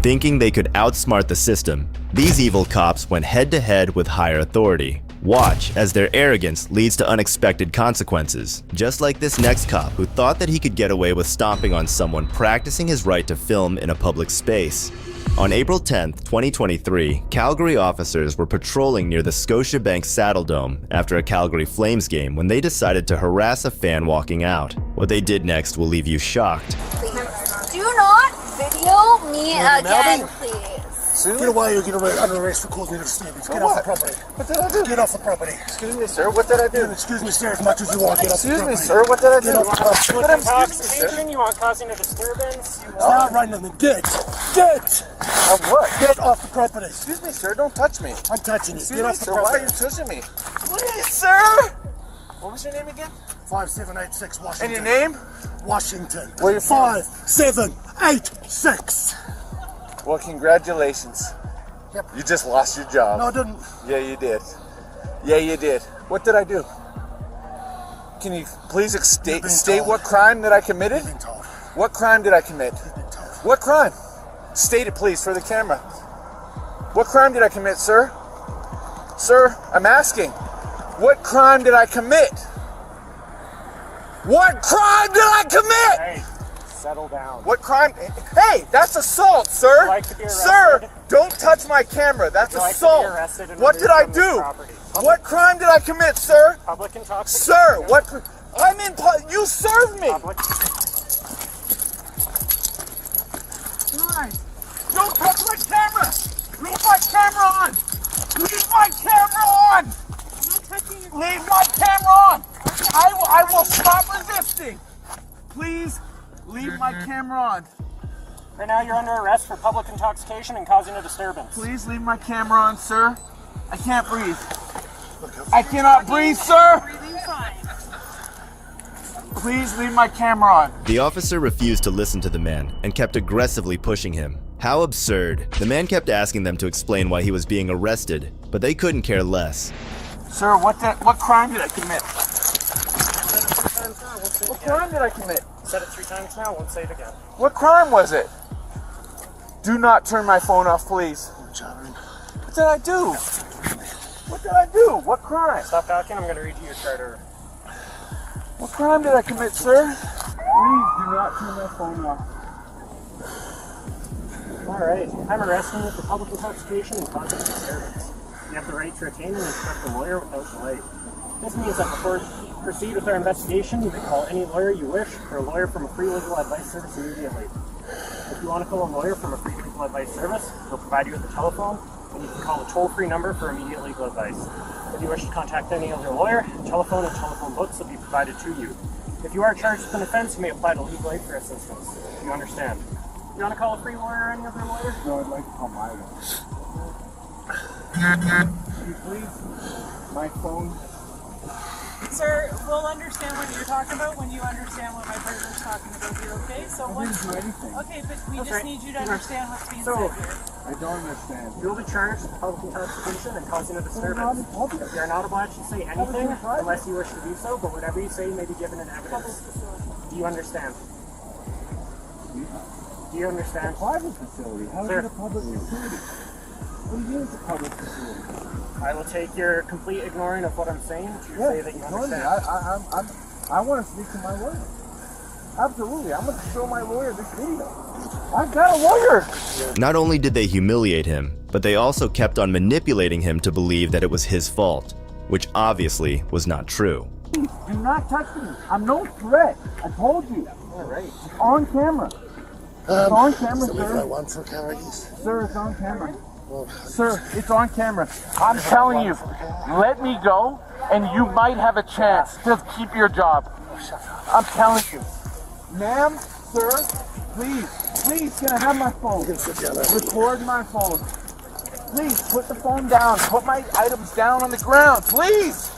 Thinking they could outsmart the system, these evil cops went head-to-head with higher authority. Watch as their arrogance leads to unexpected consequences, just like this next cop who thought that he could get away with stomping on someone practicing his right to film in a public space. On April 10, 2023, Calgary officers were patrolling near the Scotiabank Saddledome after a Calgary Flames game when they decided to harass a fan walking out. What they did next will leave you shocked. Do not video me again, please. Get away or get under arrest for causing a disturbance. Get off the property. What did I do? Get off the property. Excuse me, sir. What did I do? Excuse me, sir, as much as you want. Get off the property. Excuse me, sir. What did I do? Get off the property. What Intoxication, you want causing a disturbance? Stop right now. Get Of what? Get off the property. Excuse me, sir. Don't touch me. I'm touching you. Excuse Get me, off the sir. Why property. are you touching me? Please, sir. What was your name again? 5786 Washington. And your name? Washington. Where you from? 5786. Well, congratulations. Yep. You just lost your job. No, I didn't. Yeah, you did. Yeah, you did. What did I do? Can you please state what crime that I committed? You've been told. What crime did I commit? You've been told. What crime? State it, please, for the camera. What crime did I commit, sir? Sir, I'm asking. What crime did I commit? What crime did I commit? Hey, settle down. What crime? Hey, that's assault, sir. Would you like to be arrested? Sir, don't touch my camera. That's Would you like to assault. be arrested and What did I removed from this do? property? What crime did I commit, sir? Public intoxication. Sir, what? I'm in. You served me. Public. Don't touch my camera. Leave my camera on. Leave my camera on. Leave my camera on. I will stop resisting. Please leave my camera on. Right now, you're under arrest for public intoxication and causing a disturbance. Please leave my camera on, sir. I can't breathe. I cannot breathe, sir. Please leave my camera on. The officer refused to listen to the man and kept aggressively pushing him. How absurd. The man kept asking them to explain why he was being arrested, but they couldn't care less. Sir, what crime did I commit? What crime did I commit? Said it 3 times now, won't say it again. What crime was it? Do not turn my phone off, please. What did I do? What did I do? What crime? Stop talking, I'm going to read you your charter. What crime did I commit, sir? Please do not turn my phone off. Alright, I'm arresting you for public intoxication and causing a disturbance. You have the right to retain and instruct a lawyer without delay. This means that before you proceed with our investigation, you can call any lawyer you wish or a lawyer from a free legal advice service immediately. If you want to call a lawyer from a free legal advice service, we'll provide you with a telephone, and you can call a toll-free number for immediate legal advice. If you wish to contact any other lawyer, telephone and telephone books will be provided to you. If you are charged with an offense, you may apply to legal aid for assistance. Do you understand? You want to call a free lawyer or any other lawyer? No, I'd like to call my lawyer. Can you please? My phone. Sir, we'll understand what you're talking about when you understand what my partner's talking about here, okay? So I didn't do anything. okay, but we just right. need you to understand what's being So- said here. I don't understand. You'll be charged with public intoxication and causing a disturbance. You're not obliged to say anything unless you wish to do so, but whatever you say may be given in evidence. Do you understand? Do you understand? Private facility. How is Sir. it a public facility? What do you mean it's a public facility? I will take your complete ignoring of what I'm saying to say that you understand. I want to speak to my lawyer. Absolutely. I'm going to show my lawyer this video. I've got a lawyer. Not only did they humiliate him, but they also kept on manipulating him to believe that it was his fault, which obviously was not true. Do not touch me. I'm no threat. I told you. All right. It's on camera. It's on camera, So leave sir. that one for carriers. Sir, it's on camera. Sir, it's on camera. I'm telling you, let me go, and you might have a chance to keep your job. I'm telling you. Ma'am, sir, please, can I have my phone? Record my phone. Please, put the phone down. Put my items down on the ground. Please.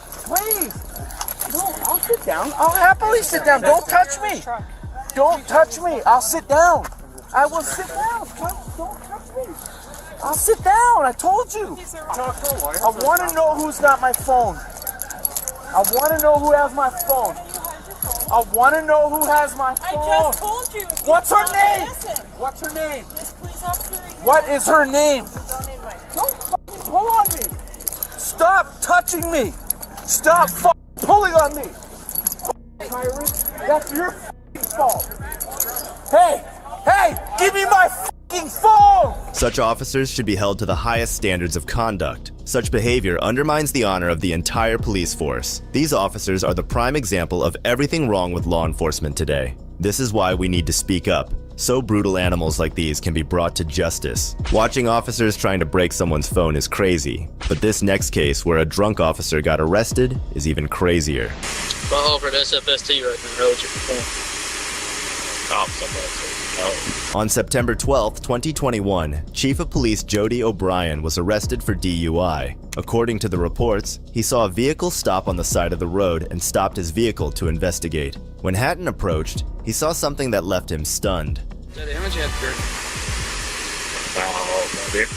No, I'll sit down. I'll happily sit down. Don't touch me. Don't touch me. I'll sit down. I will sit down. Don't touch me. I'll sit down. I told you. Talk to a lawyer. I want to know who's got my phone. I want to know who has my phone. I want to know who has my phone. I just told you. What's her name? Listen. What's her name? This police officer right What is her name? Don't fucking pull on me. Stop touching me. Stop fucking pulling on me. Tyrant, that's your fucking fault. Hey, give me my fucking phone. Such officers should be held to the highest standards of conduct. Such behavior undermines the honor of the entire police force. These officers are the prime example of everything wrong with law enforcement today. This is why we need to speak up, so brutal animals like these can be brought to justice. Watching officers trying to break someone's phone is crazy, but this next case where a drunk officer got arrested is even crazier. If I offered SFST right now, how would you perform? On September 12, 2021, Chief of Police Jody O'Brien was arrested for DUI. According to the reports, he saw a vehicle stop on the side of the road and stopped his vehicle to investigate. When Hatton approached, he saw something that left him stunned. Daddy, how much you have to drink? Oh, no beer.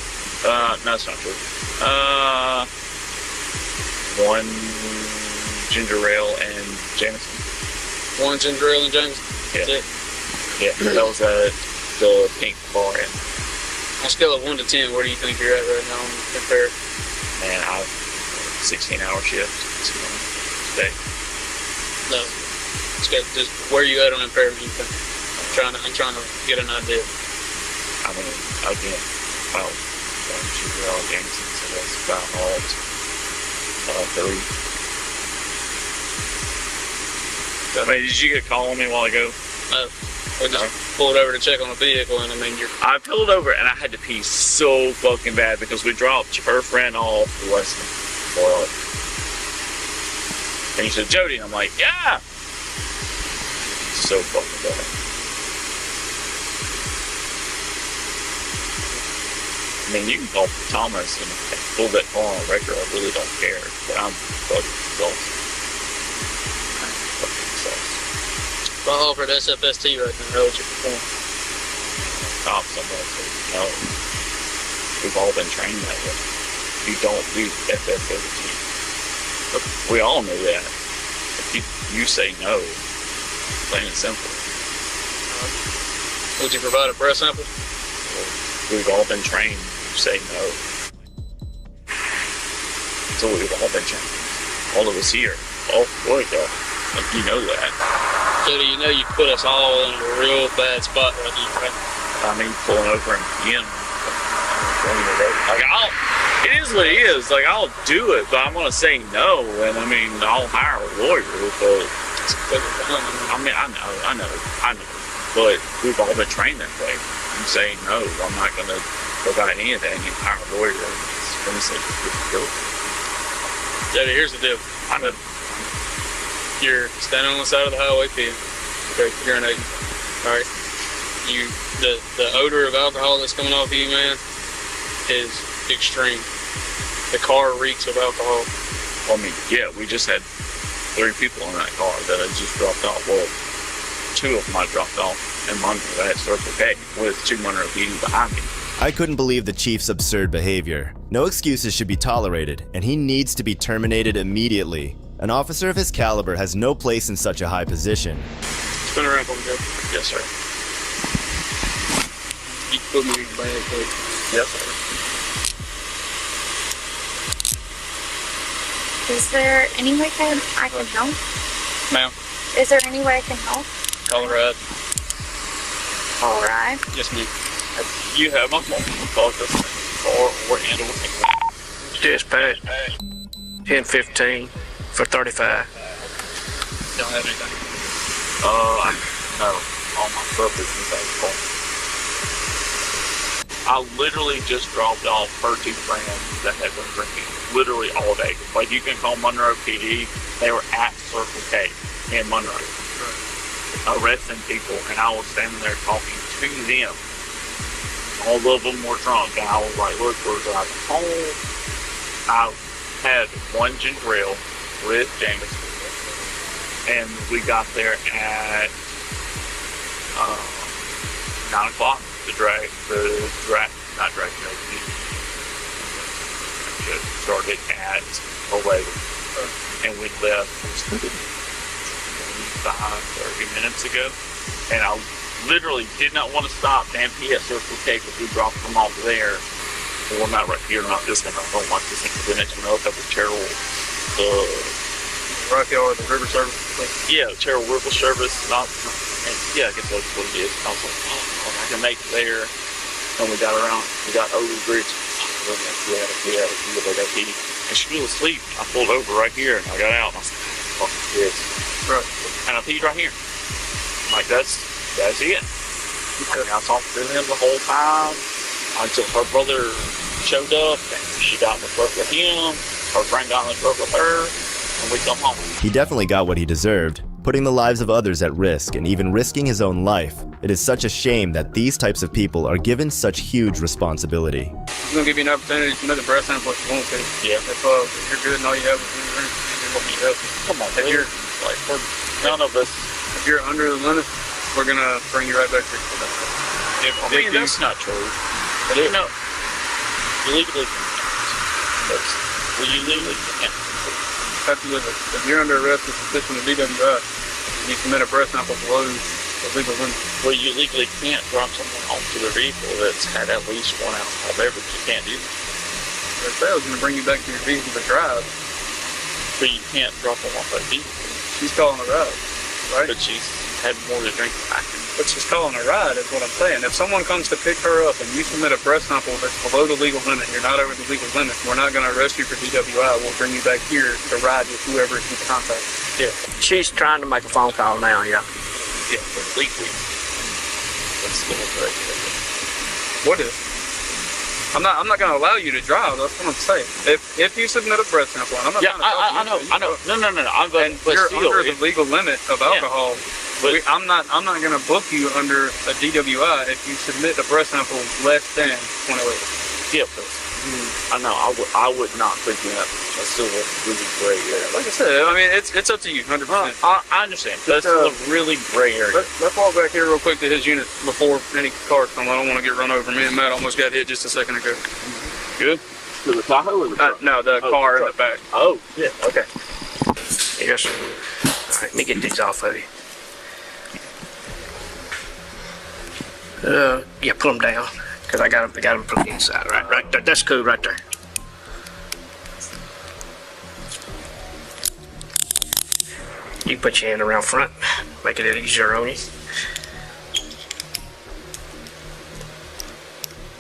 No, it's not true. One ginger ale and Jameson. One ginger ale and Jameson? Yeah. That's it? Yeah, that was at the pink bar. And On a scale of 1 to 10, where do you think you're at right now compared? man, I 16-hour shift today. No. Just where you at on impairment, you think? I'm trying to get an idea. I mean, again, one ginger ale and Jameson, so that's about all. 3. I mean, did you get a call on me a while ago? We just pulled over to check on the vehicle, and I mean, I pulled over and I had to pee so fucking bad because we dropped her friend off less than 4 hours. And you said, Jody, and I'm like, yeah! So fucking bad. I mean, you can call Thomas and pull that car on a record, I really don't care, but I'm fucking exhausted. if I offered SFST right now, how would you perform? Stop somebody says no. We've all been trained that way. You don't do FFST. We all know that. If you say no, plain and simple. Would you provide a breath sample? We've all been trained to say no. So we've all been trained. All of us here. All 4 of y'all. Like, you know that. Jody, you know you put us all in a real bad spot right now, right? I mean, pulling over and peeing. Like, it is what it is. Like, I'll do it, but I'm going to say no. And I mean, I'll hire a lawyer, but I mean, I know. But we've all been trained that way. You say no, I'm not going to go about anything and hire a lawyer. It's going to say guilty. Jody, here's the deal. I know. You're standing on the side of the highway peeing. Okay, urinating. Alright. The odor of alcohol that's coming off you, man, is extreme. The car reeks of alcohol. I mean, yeah, we just had 3 people in that car that I just dropped off. Well, 2 of them I dropped off in Monroe at Circle K with 2 Monroe PD behind me. I couldn't believe the chief's absurd behavior. No excuses should be tolerated, and he needs to be terminated immediately. An officer of his caliber has no place in such a high position. Spin around for me, Joe. Yes, sir. You can put me in your bag, please. Yes, sir. Is there any way I can help? Ma'am, Is there any way I can help? call her out. All right. Yes, ma'am. You have my phone. Call this or handle it. Dispatch 1015 for 35. Don't have anything. No. All my stuff is in that phone. I literally just dropped off her 2 friends that had been drinking literally all day. Like, you can call Monroe PD. They were at Circle K in Monroe, arresting people, and I was standing there talking to them. All of them were drunk, and I was like, look, we're driving home. I had 1 ginger ale with Jameson, and we got there at 9 o'clock. Started at 11, and we left 25, 30 minutes ago, and I literally did not want to stop. Damn, he had Circle K because we dropped them off there. Well, not right here, not this one. I don't like this one. The next one up, that was Terrell. Rocky or the river service? Yeah, Terrell River Service. Yeah, I guess that's what it is. I was like, oh, I can make it there. And we got around, we got over the bridge. Yeah. And she was asleep. I pulled over right here and I got out and I was like, fucking kids. Right. And I peed right here. I'm like, that's it. And I talked to him the whole time until her brother showed up and she got in the truck with him. Her friend got in the truck with her and we come home. He definitely got what he deserved, putting the lives of others at risk and even risking his own life. It is such a shame that these types of people are given such huge responsibility. It's going to give you an opportunity to submit a breath sample if you want to. Yeah. If you're good and all you have is drink, come on, if you're like, none of us. If you're under the limit, we're going to bring you right back here. I mean, that's not true. But you know, you legally can't. You legally can't. Absolutely. If you're under arrest with suspicion of DWI, you submit a breath sample below the legal limit. Well, you legally can't drop someone onto their vehicle that's had at least 1 alcohol beverage. You can't do that. The sale's going to bring you back to your vehicle to drive. But you can't drop them off that vehicle. She's calling a ride, right? But she's had more to drink than I can. But she's calling a ride is what I'm saying. If someone comes to pick her up and you submit a breath sample that's below the legal limit, you're not over the legal limit, we're not going to arrest you for DWI. We'll bring you back here to ride with whoever you contact. Yeah. She's trying to make a phone call now, yeah. Yeah, but legally. That's still right. What is? I'm not going to allow you to drive. That's what I'm saying. If you submit a breath sample, and I'm not I know. No. And you're under the legal limit of alcohol. Yeah. But I'm not going to book you under a DWI if you submit a breath sample less than 20 liters. Yeah, but I know. I would not pick you up. That's still a really gray area. Like I said, I mean, it's up to you, 100%. I understand. That's still a really gray area. Let's walk back here real quick to his unit before any cars come. I don't want to get run over. Me and Matt almost got hit just a second ago. Good? To the Tahoe or the truck? No, the car in the back. Oh, yeah. Okay. Yes. All right, let me get these off of you. Yeah, put them down, because I got them from the inside. Right there. That's cool right there. You put your hand around front, make it easier on you.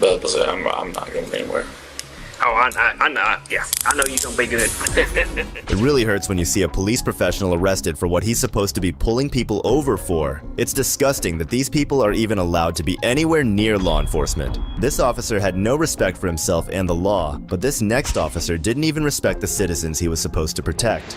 But I'm not going to be anywhere. Oh, I know. Yeah, I know you're gonna be good. It really hurts when you see a police professional arrested for what he's supposed to be pulling people over for. It's disgusting that these people are even allowed to be anywhere near law enforcement. This officer had no respect for himself and the law, but this next officer didn't even respect the citizens he was supposed to protect.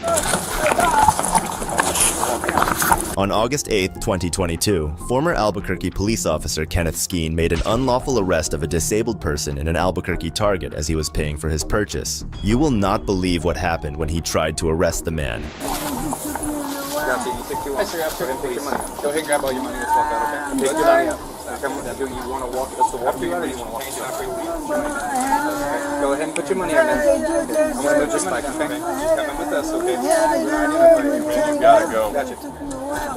On August 8, 2022, former Albuquerque police officer Kenneth Skeen made an unlawful arrest of a disabled person in an Albuquerque Target as he was paying for his purchase. You will not believe what happened when he tried to arrest the man. Go ahead and grab all your money. Let's walk out, okay? Take your money out. Do you want to walk us to walk you out, or you want to walk? Go ahead and put your money out. I'm going to move this mic, okay? She's coming with us, okay? You gotta go. Gotcha.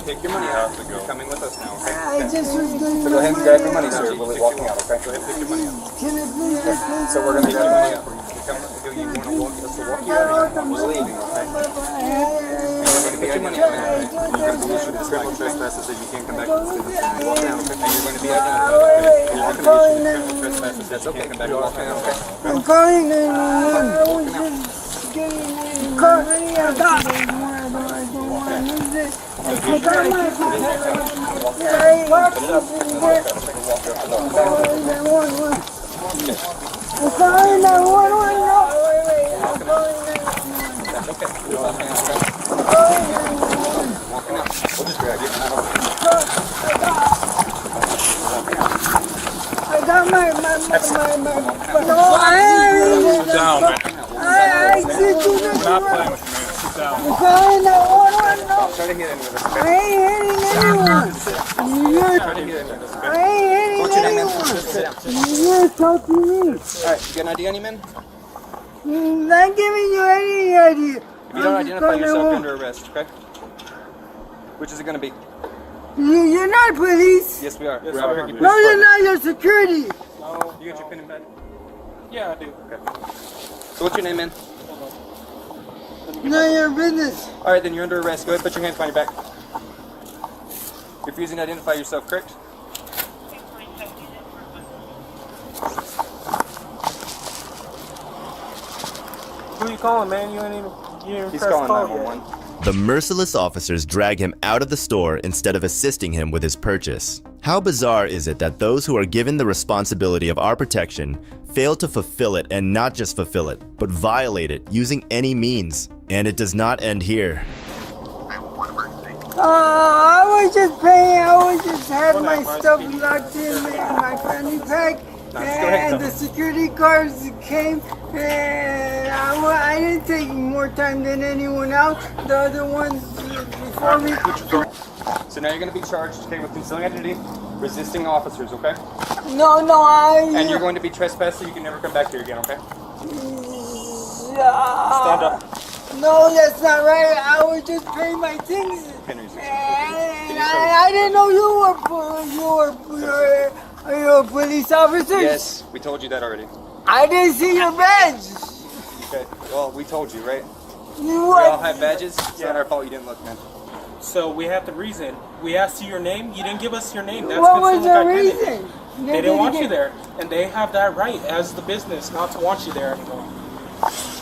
Take your money out. You're coming with us now, okay? So go ahead and grab your money, sir. We'll be walking out, okay? Go ahead and pick your money out. So we're going to take your money out. Do you want to walk us to walk you out, or we're leaving, okay? Put your money out. You're going to be issued a criminal trespass, so you can't come back to the city. Walk out, okay? And you're going to be identified, okay? You're not going to be issued a criminal trespass, that's okay. Come back and walk out, okay? I'm calling 911. I got my Sit down, man. I did you We're not playing with you, man. Sit down. I'm calling 911. Try to get in with us, I ain't hitting anyone. Try to get in with us, okay? I ain't What's hitting your name, anyone. man? Sit down. You talk to me. Alright, you got an ID on you, man? Not giving you any idea. If you don't identify yourself, you're under arrest, okay? Which is it going to be? You're not police. Yes, we are. Yes, We're we out are. here keeping No, this you're quiet. not. You're security. No. You got your pen and pad? Yeah, I do. Okay. So what's your name, man? None of your business. All right, then you're under arrest. Go ahead, put your hands behind your back. You're refusing to identify yourself, correct? Who you calling, man? You ain't even He's pressed calling call 911. The merciless officers drag him out of the store instead of assisting him with his purchase. How bizarre is it that those who are given the responsibility of our protection fail to fulfill it, and not just fulfill it, but violate it using any means? And it does not end here. I was just paying. I was just had my stuff locked in my fanny pack. And the security guards came, and I didn't take more time than anyone else. The other ones before me. So now you're going to be charged, okay, with concealing identity, resisting officers, okay? No, And you're going to be trespassed, so you can never come back here again, okay? Stand up. No, that's not right. I was just paying my things. And I didn't know you were police officers. Yes, we told you that already. I didn't see your badge. Okay, well, we told you, right? You We all have badges. It's not our fault you didn't look, man. So we have the reason. We asked you your name. You didn't give us your name. That's What was concealing the identity. reason? They didn't want you there, and they have that right as the business not to want you there anymore.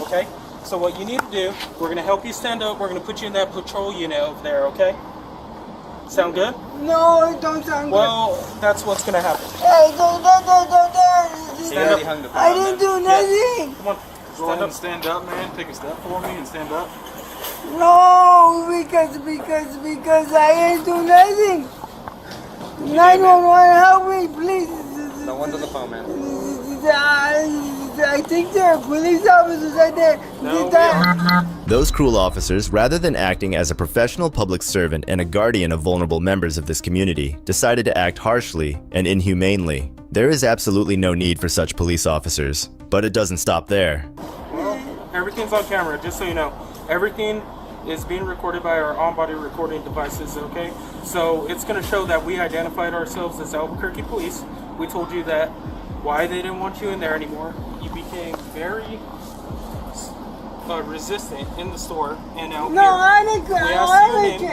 Okay? So what you need to do, we're gonna help you stand up. We're gonna put you in that patrol unit over there. Okay? Sound good? No, it don't sound Well, that's what's gonna happen. good. Hey, don't. Stand up. I didn't do nothing. Come on. Go ahead and stand up, man. Take a step for me and stand up. No, because I didn't do nothing. 911, help me, please. No one's on the phone, man. I think there are police officers right there. Those cruel officers, rather than acting as a professional public servant and a guardian of vulnerable members of this community, decided to act harshly and inhumanely. There is absolutely no need for such police officers, but it doesn't stop there. Well, everything's on camera, just so you know. Everything is being recorded by our on-body recording devices, okay? So it's going to show that we identified ourselves as Albuquerque Police. We told you that why they didn't want you in there anymore. You became very resistant in the store and out No, here. I didn't. We asked your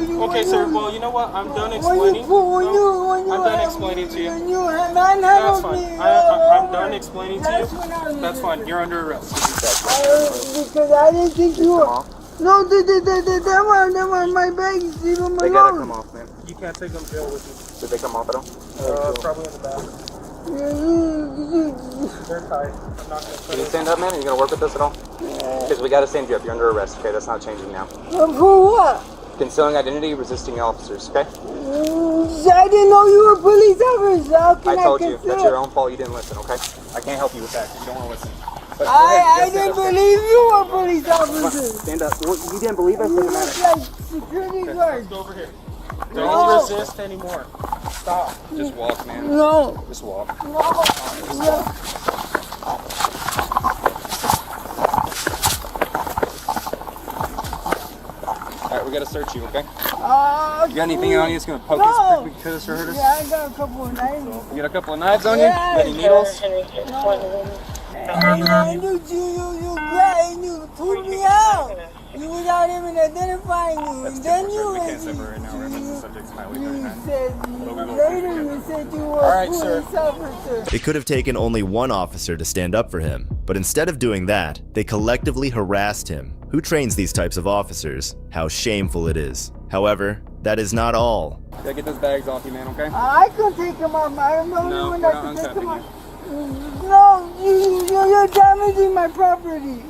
name. Okay, sir, well, you know what? I'm done explaining. I'm done explaining to you. That's fine. I'm done explaining to you. That's fine. You're under arrest. Because I didn't think you were. No, them are my bags. Leave them alone. They gotta come off, man. You can't take them to jail with you. Did they come off at all? Probably in the back. They're tied. I'm not gonna Can you stand up, man? Are you gonna work with us at all? Because we gotta stand you up. You're under arrest, okay? That's not changing now. For what? Concealing identity, resisting officers, okay? I didn't know you were police officers. How can I told you. conceal? That's your own fault. You didn't listen, okay? I can't help you with that. You don't want to listen. But go I ahead, didn't stand up. believe you were police officers. Stand up. You didn't believe us? You Doesn't look matter. like security guards. Go over here. No. Don't resist anymore. Stop. Just walk, man. No. Just walk. No. Alright, we gotta search you, okay? You got anything on you that's gonna poke us, cut us, or hurt us? Yeah, I got a couple of knives. You got a couple of knives on you? Yeah. Any needles? And you put me out. You without even identifying you. And then you separate now. We're the subject's my later you said you were All a right, police sir. officer. It could have taken only one officer to stand up for him, but instead of doing that, they collectively harassed him. Who trains these types of officers? How shameful it is. However, that is not all. You gotta get those bags off you, man, okay? I can take them off. I'm the only No, one we're that not can take them uncuffing off. No, you're damaging my property.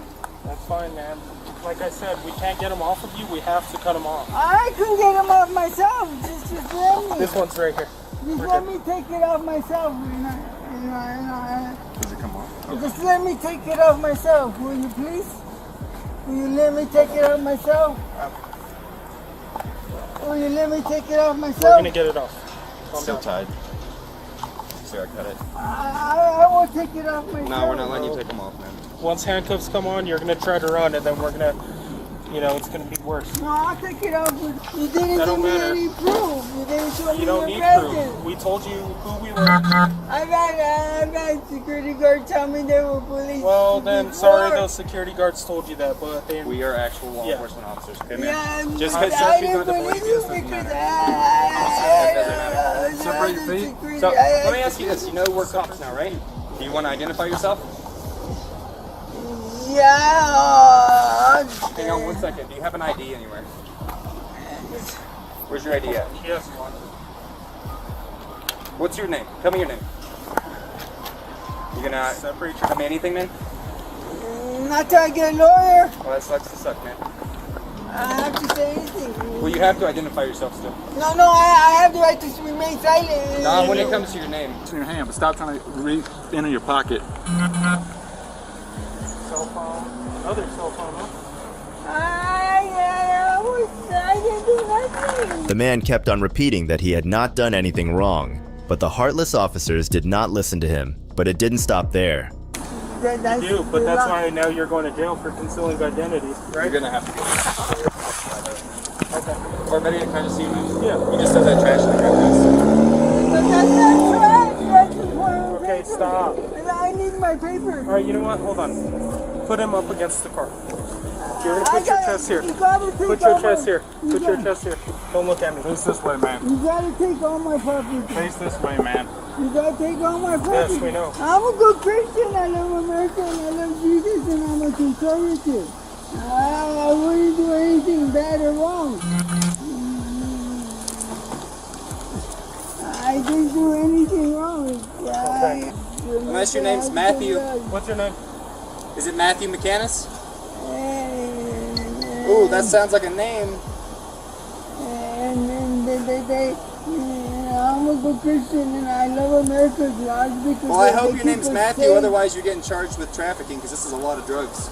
That's fine, man. Like I said, we can't get them off of you. We have to cut them off. I can get them off myself. Just let me. This one's right here. Just let me take it off myself. Does it come off? Just let me take it off myself, will you please? Will you let me take it off myself? Will you let me take it off myself? We're gonna get it off. Calm Still down. tied. See, I cut it. I won't take it off myself. No, we're not letting you take them off, man. Once handcuffs come on, you're gonna try to run, and then we're gonna, it's gonna be worse. No, I'll take it off with You didn't That give don't me matter. any proof. You didn't show me You don't your need presence. proof. We told you who we were. I've had security guards tell me they were police. Well, then, before. sorry those security guards told you that, but they... We are actual law Yeah. enforcement officers, okay, man? Yeah, Just but because I Sophie's didn't not the police believe you doesn't because matter. Separate your feet. security. So, let me ask you this. You know we're cops now, right? Do you want to identify yourself? Yeah. Hang on 1 second. Do you have an ID anywhere? Where's your ID at? Yes. What's your name? Tell me your name. You gonna tell me anything, man? Not till I get a lawyer. Well, that sucks to suck, man. I have to say anything. Well, you have to identify yourself still. No, I have the right to remain silent. Not when it comes to your name. It's in your hand, but stop trying to reach into your pocket. Cell phone. Other cell phone, huh? I didn't do nothing. The man kept on repeating that he had not done anything wrong, but the heartless officers did not listen to him. But it didn't stop there. You do, but that's why now you're going to jail for concealing identity, right? You're gonna have to. Okay. Or better yet, can I just see you? Yeah. You just said that trash in the ground. But that's not trash. That's just one of the Okay, papers. stop. I need my paper. All right, you know what? Hold on. Put him up against the car. You're gonna put your chest here. Put your chest here. Put your chest here. Don't look at me. Face this way, man. You gotta take all my property. Face this way, man. You gotta take all my property. Yes, we know. I'm a good Christian. I love America and I love Jesus and I'm a conservative. I wouldn't do anything bad or wrong. I didn't do anything wrong. Okay. Unless your name's Matthew. What's your name? Is it Matthew McCannis? Ooh, that sounds like a name. And then I'm a good Christian and I love America's laws because Well, I hope they your keep name's us Matthew, safe. otherwise you're getting charged with trafficking because this is a lot of drugs.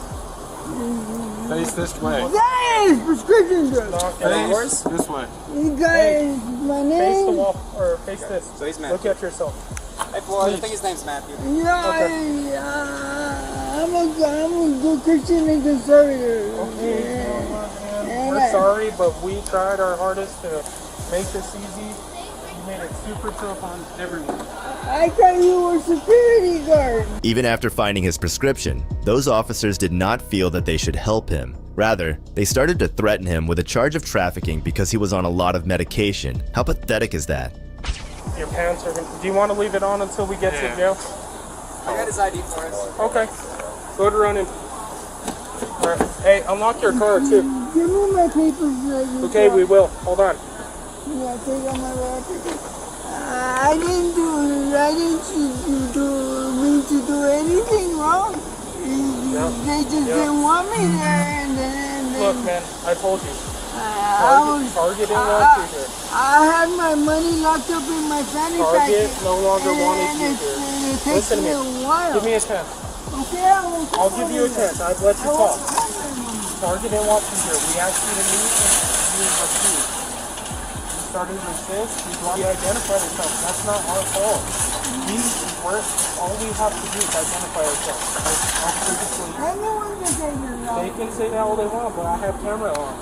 Face this way. That is prescription drugs. Face this way. You guys, my name. Face the wall, or face this. So he's Matthew. Look at yourself. Hey, well, I think his name's Matthew. Yeah, I'm a good Christian and conservative. We're sorry, but we tried our hardest to make this easy. You made it super tough on everyone. I thought you were security guard. Even after finding his prescription, those officers did not feel that they should help him. Rather, they started to threaten him with a charge of trafficking because he was on a lot of medication. How pathetic is that? Your pants are gonna... Do you want to leave it on until we get to jail? I got his ID for us. Okay. Go to running. All right. Hey, unlock your car too. Give me my papers. Okay, we will. Hold on. Yeah, take out my papers. I didn't mean to do anything wrong. They just didn't want me there and then... Look, man, I told you. Target didn't want you here. I had my money locked up in my fanny pack. Target no longer wanted you here. It takes Listen to me me. a while. Give me a chance. Okay, I'll give you a chance. I've let you talk. Target didn't want you here. We asked you to leave and you refused. You started to resist. You identified yourself. That's not our fault. All we have to do is identify ourselves. They can say that all they want, but I have camera on.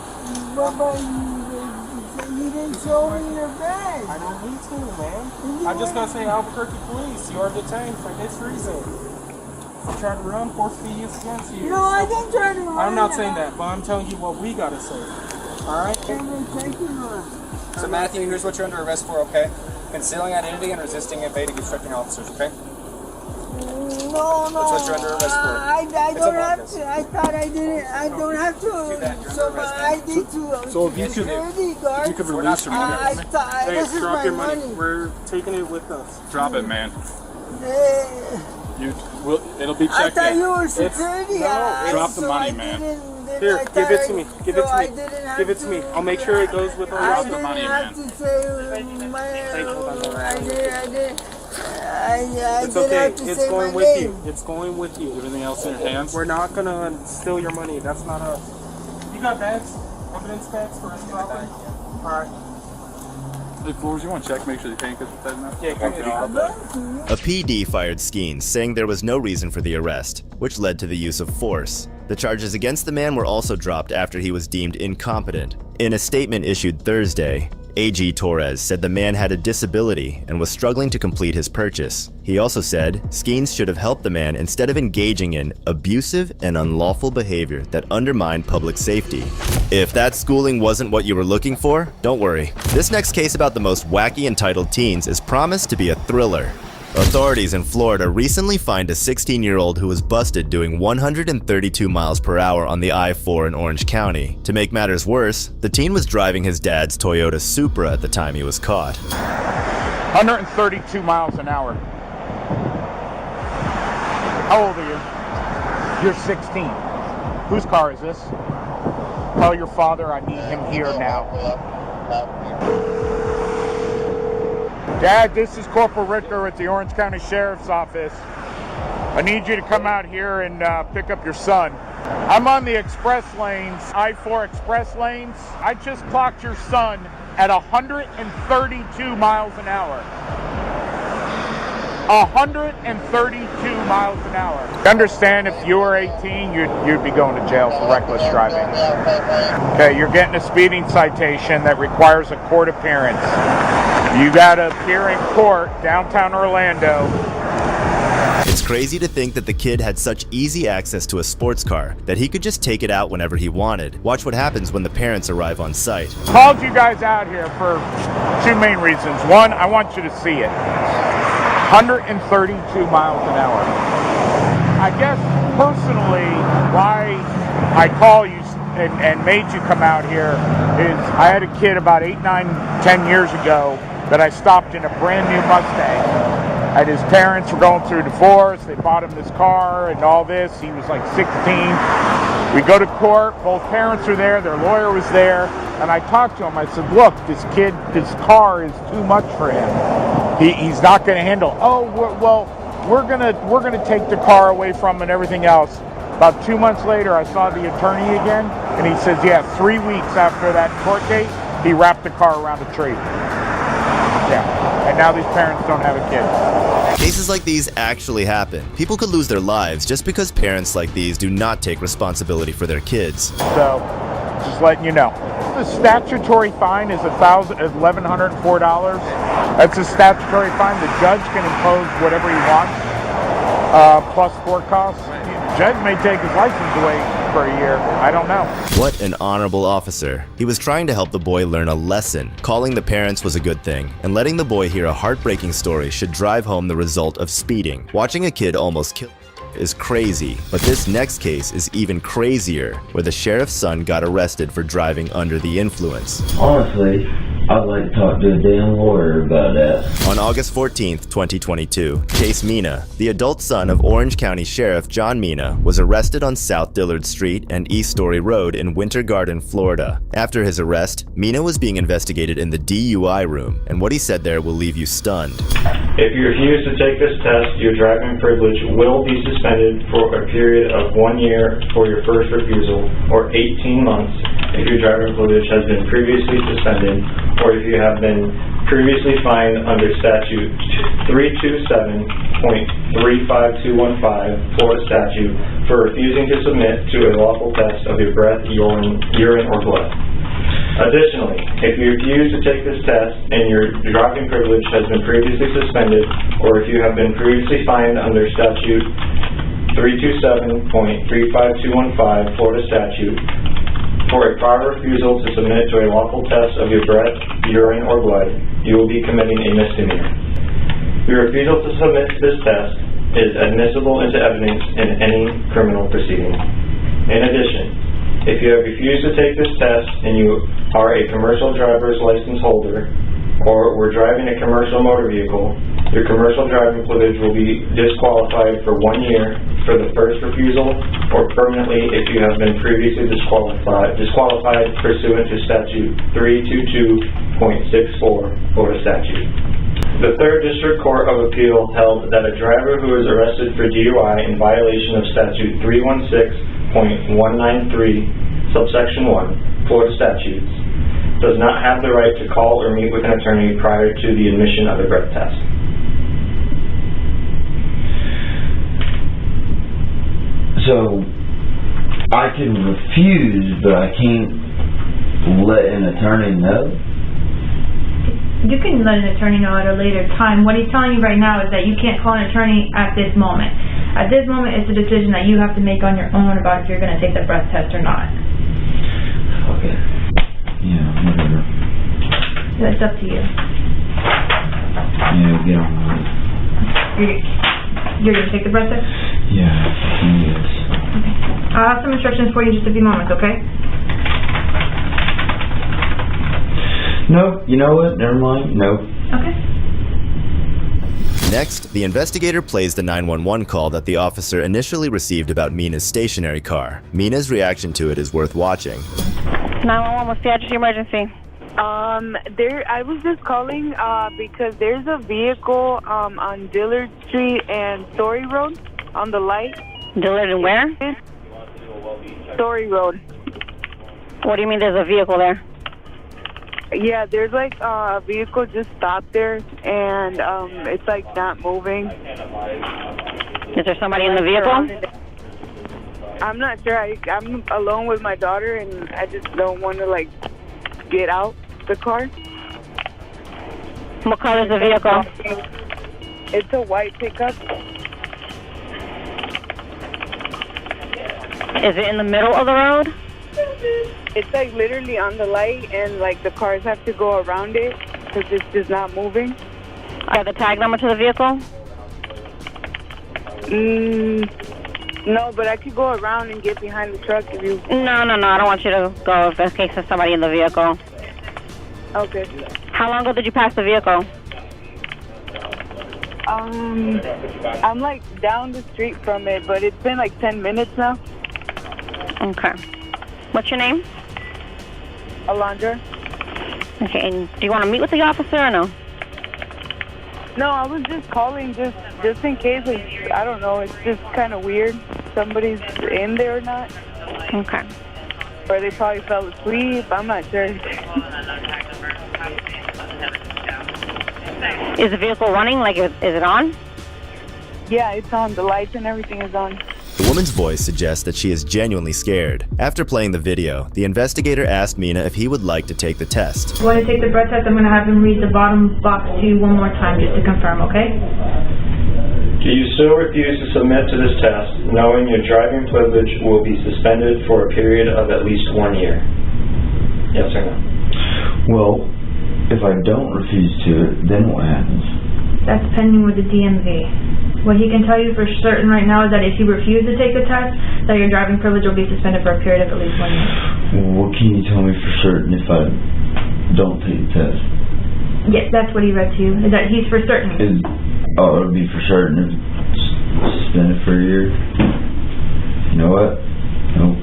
But you didn't show me your bag. I don't need to, man. I'm just gonna say Albuquerque police, you are detained for this reason. You tried to run, force be used against you. No, I didn't try to run. I'm not saying that, but I'm telling you what we gotta say. Alright? So Matthew, here's what you're under arrest for, okay? Concealing identity and resisting evading obstructing officers, okay? No. That's what you're under arrest for. I don't have to. I thought I didn't. I don't have to. So I need to. So if you could release your money. Hey, This is drop my your money. money. We're taking it with us. Drop it, man. It'll be I checked thought in. you were security. Drop the money, man. Here, give it to me. Give it to me. Give it to me. I'll make sure it goes with all Drop your the money, man. It's okay. It's going with you. It's going with you. Everything else in your hands? We're not gonna steal your money. That's not us. You got bags? Evidence bags for us? Alright. Hey, Floors, you want to check, make sure the handcuffs are tight enough? Yeah, A PD fired Skeens, saying there was no reason for the arrest, which led to the use of force. The charges against the man were also dropped after he was deemed incompetent. In a statement issued Thursday, AG Torres said the man had a disability and was struggling to complete his purchase. He also said Skeens should have helped the man instead of engaging in abusive and unlawful behavior that undermined public safety. If that schooling wasn't what you were looking for, don't worry. This next case about the most wacky entitled teens is promised to be a thriller. Authorities in Florida recently fined a 16-year-old who was busted doing 132 miles per hour on the I-4 in Orange County. To make matters worse, the teen was driving his dad's Toyota Supra at the time he was caught. 132 miles an hour. How old are you? You're 16. Whose car is this? Tell your father I need him here now. Dad, this is Corporal Ricker at the Orange County Sheriff's Office. I need you to come out here and pick up your son. I'm on the express lanes, I-4 express lanes. I just clocked your son at 132 miles an hour. 132 miles an hour. Understand, if you were 18, you'd be going to jail for reckless driving. Okay, you're getting a speeding citation that requires a court appearance. You gotta appear in court, downtown Orlando. It's crazy to think that the kid had such easy access to a sports car that he could just take it out whenever he wanted. Watch what happens when the parents arrive on site. Called you guys out here for two main reasons. One, I want you to see it. 132 miles an hour. I guess personally why I call you and made you come out here is I had a kid about 8, 9, 10 years ago that I stopped in a brand new Mustang. And his parents were going through divorce. They bought him this car and all this. He was like 16. We go to court. Both parents are there. Their lawyer was there. And I talked to him. I said, look, this car is too much for him. He's not going to handle. Oh, well, we're gonna take the car away from him and everything else. About 2 months later, I saw the attorney again. And he says, yeah, 3 weeks after that court date, he wrapped the car around a tree. Yeah, and now these parents don't have a kid. Cases like these actually happen. People could lose their lives just because parents like these do not take responsibility for their kids. So, just letting you know. The statutory fine is $1,104. That's a statutory fine. The judge can impose whatever he wants, plus court costs. The judge may take his license away for a year. I don't know. What an honorable officer. He was trying to help the boy learn a lesson. Calling the parents was a good thing, and letting the boy hear a heartbreaking story should drive home the result of speeding. Watching a kid almost kill is crazy, but this next case is even crazier, where the sheriff's son got arrested for driving under the influence. Honestly, I'd like to talk to a damn lawyer about that. On August 14th, 2022, Chase Mina, the adult son of Orange County Sheriff John Mina, was arrested on South Dillard Street and East Story Road in Winter Garden, Florida. After his arrest, Mina was being investigated in the DUI room, and what he said there will leave you stunned. If you refuse to take this test, your driving privilege will be suspended for a period of 1 year for your first refusal, or 18 months if your driving privilege has been previously suspended, or if you have been previously fined under statute 327.35215 Florida statute for refusing to submit to a lawful test of your breath, urine, or blood. Additionally, if you refuse to take this test and your driving privilege has been previously suspended, or if you have been previously fined under statute 327.35215 Florida statute for a prior refusal to submit to a lawful test of your breath, urine, or blood, you will be committing a misdemeanor. Your refusal to submit to this test is admissible into evidence in any criminal proceeding. In addition, if you have refused to take this test and you are a commercial driver's license holder or were driving a commercial motor vehicle, your commercial driving privilege will be disqualified for 1 year for the first refusal, or permanently if you have been previously disqualified pursuant to statute 322.64 Florida statute. The 3rd District Court of Appeal held that a driver who is arrested for DUI in violation of statute 316.193 subsection 1 Florida statutes does not have the right to call or meet with an attorney prior to the admission of a breath test. So, I can refuse, but I can't let an attorney know? You can let an attorney know at a later time. What he's telling you right now is that you can't call an attorney at this moment. At this moment, it's a decision that you have to make on your own about if you're going to take the breath test or not. Okay. Yeah, whatever. That's up to you. Yeah, get on with it. You're going to take the breath test? Yeah, yes. Okay. I'll have some instructions for you in just a few moments, okay? No, you know what? Never mind. No. Okay. Next, the investigator plays the 911 call that the officer initially received about Mina's stationary car. Mina's reaction to it is worth watching. 911, what's the address of your emergency? I was just calling because there's a vehicle on Dillard Street and Story Road on the light. Dillard and where? Story Road. What do you mean there's a vehicle there? Yeah, there's like a vehicle just stopped there and it's like not moving. Is there somebody in the vehicle? I'm not sure. I'm alone with my daughter and I just don't want to like get out the car. What color is the vehicle? It's a white pickup. Is it in the middle of the road? It's like literally on the light and like the cars have to go around it because it's just not moving. Got the tag number to the vehicle? No, but I could go around and get behind the truck if you... No, I don't want you to go if in case there's somebody in the vehicle. Okay. How long ago did you pass the vehicle? I'm like down the street from it, but it's been like 10 minutes now. Okay. What's your name? Alondra. Okay, and do you want to meet with the officer or no? No, I was just calling just in case. I don't know. It's just kind of weird. Somebody's in there or not. Okay. Or they probably fell asleep. I'm not sure. Is the vehicle running? Like, is it on? Yeah, it's on. The lights and everything is on. The woman's voice suggests that she is genuinely scared. After playing the video, the investigator asked Mina if he would like to take the test. You want to take the breath test? I'm going to have him read the bottom box to you one more time just to confirm, okay? Do you still refuse to submit to this test, knowing your driving privilege will be suspended for a period of at least 1 year? Yes or no? Well, if I don't refuse to it, then what happens? That's pending with the DMV. What he can tell you for certain right now is that if you refuse to take the test, that your driving privilege will be suspended for a period of at least 1 year. What can you tell me for certain if I don't take the test? Yes, that's what he read to you. Is that he's for certain. It'll be for certain if it's suspended for a year. You know what? Nope.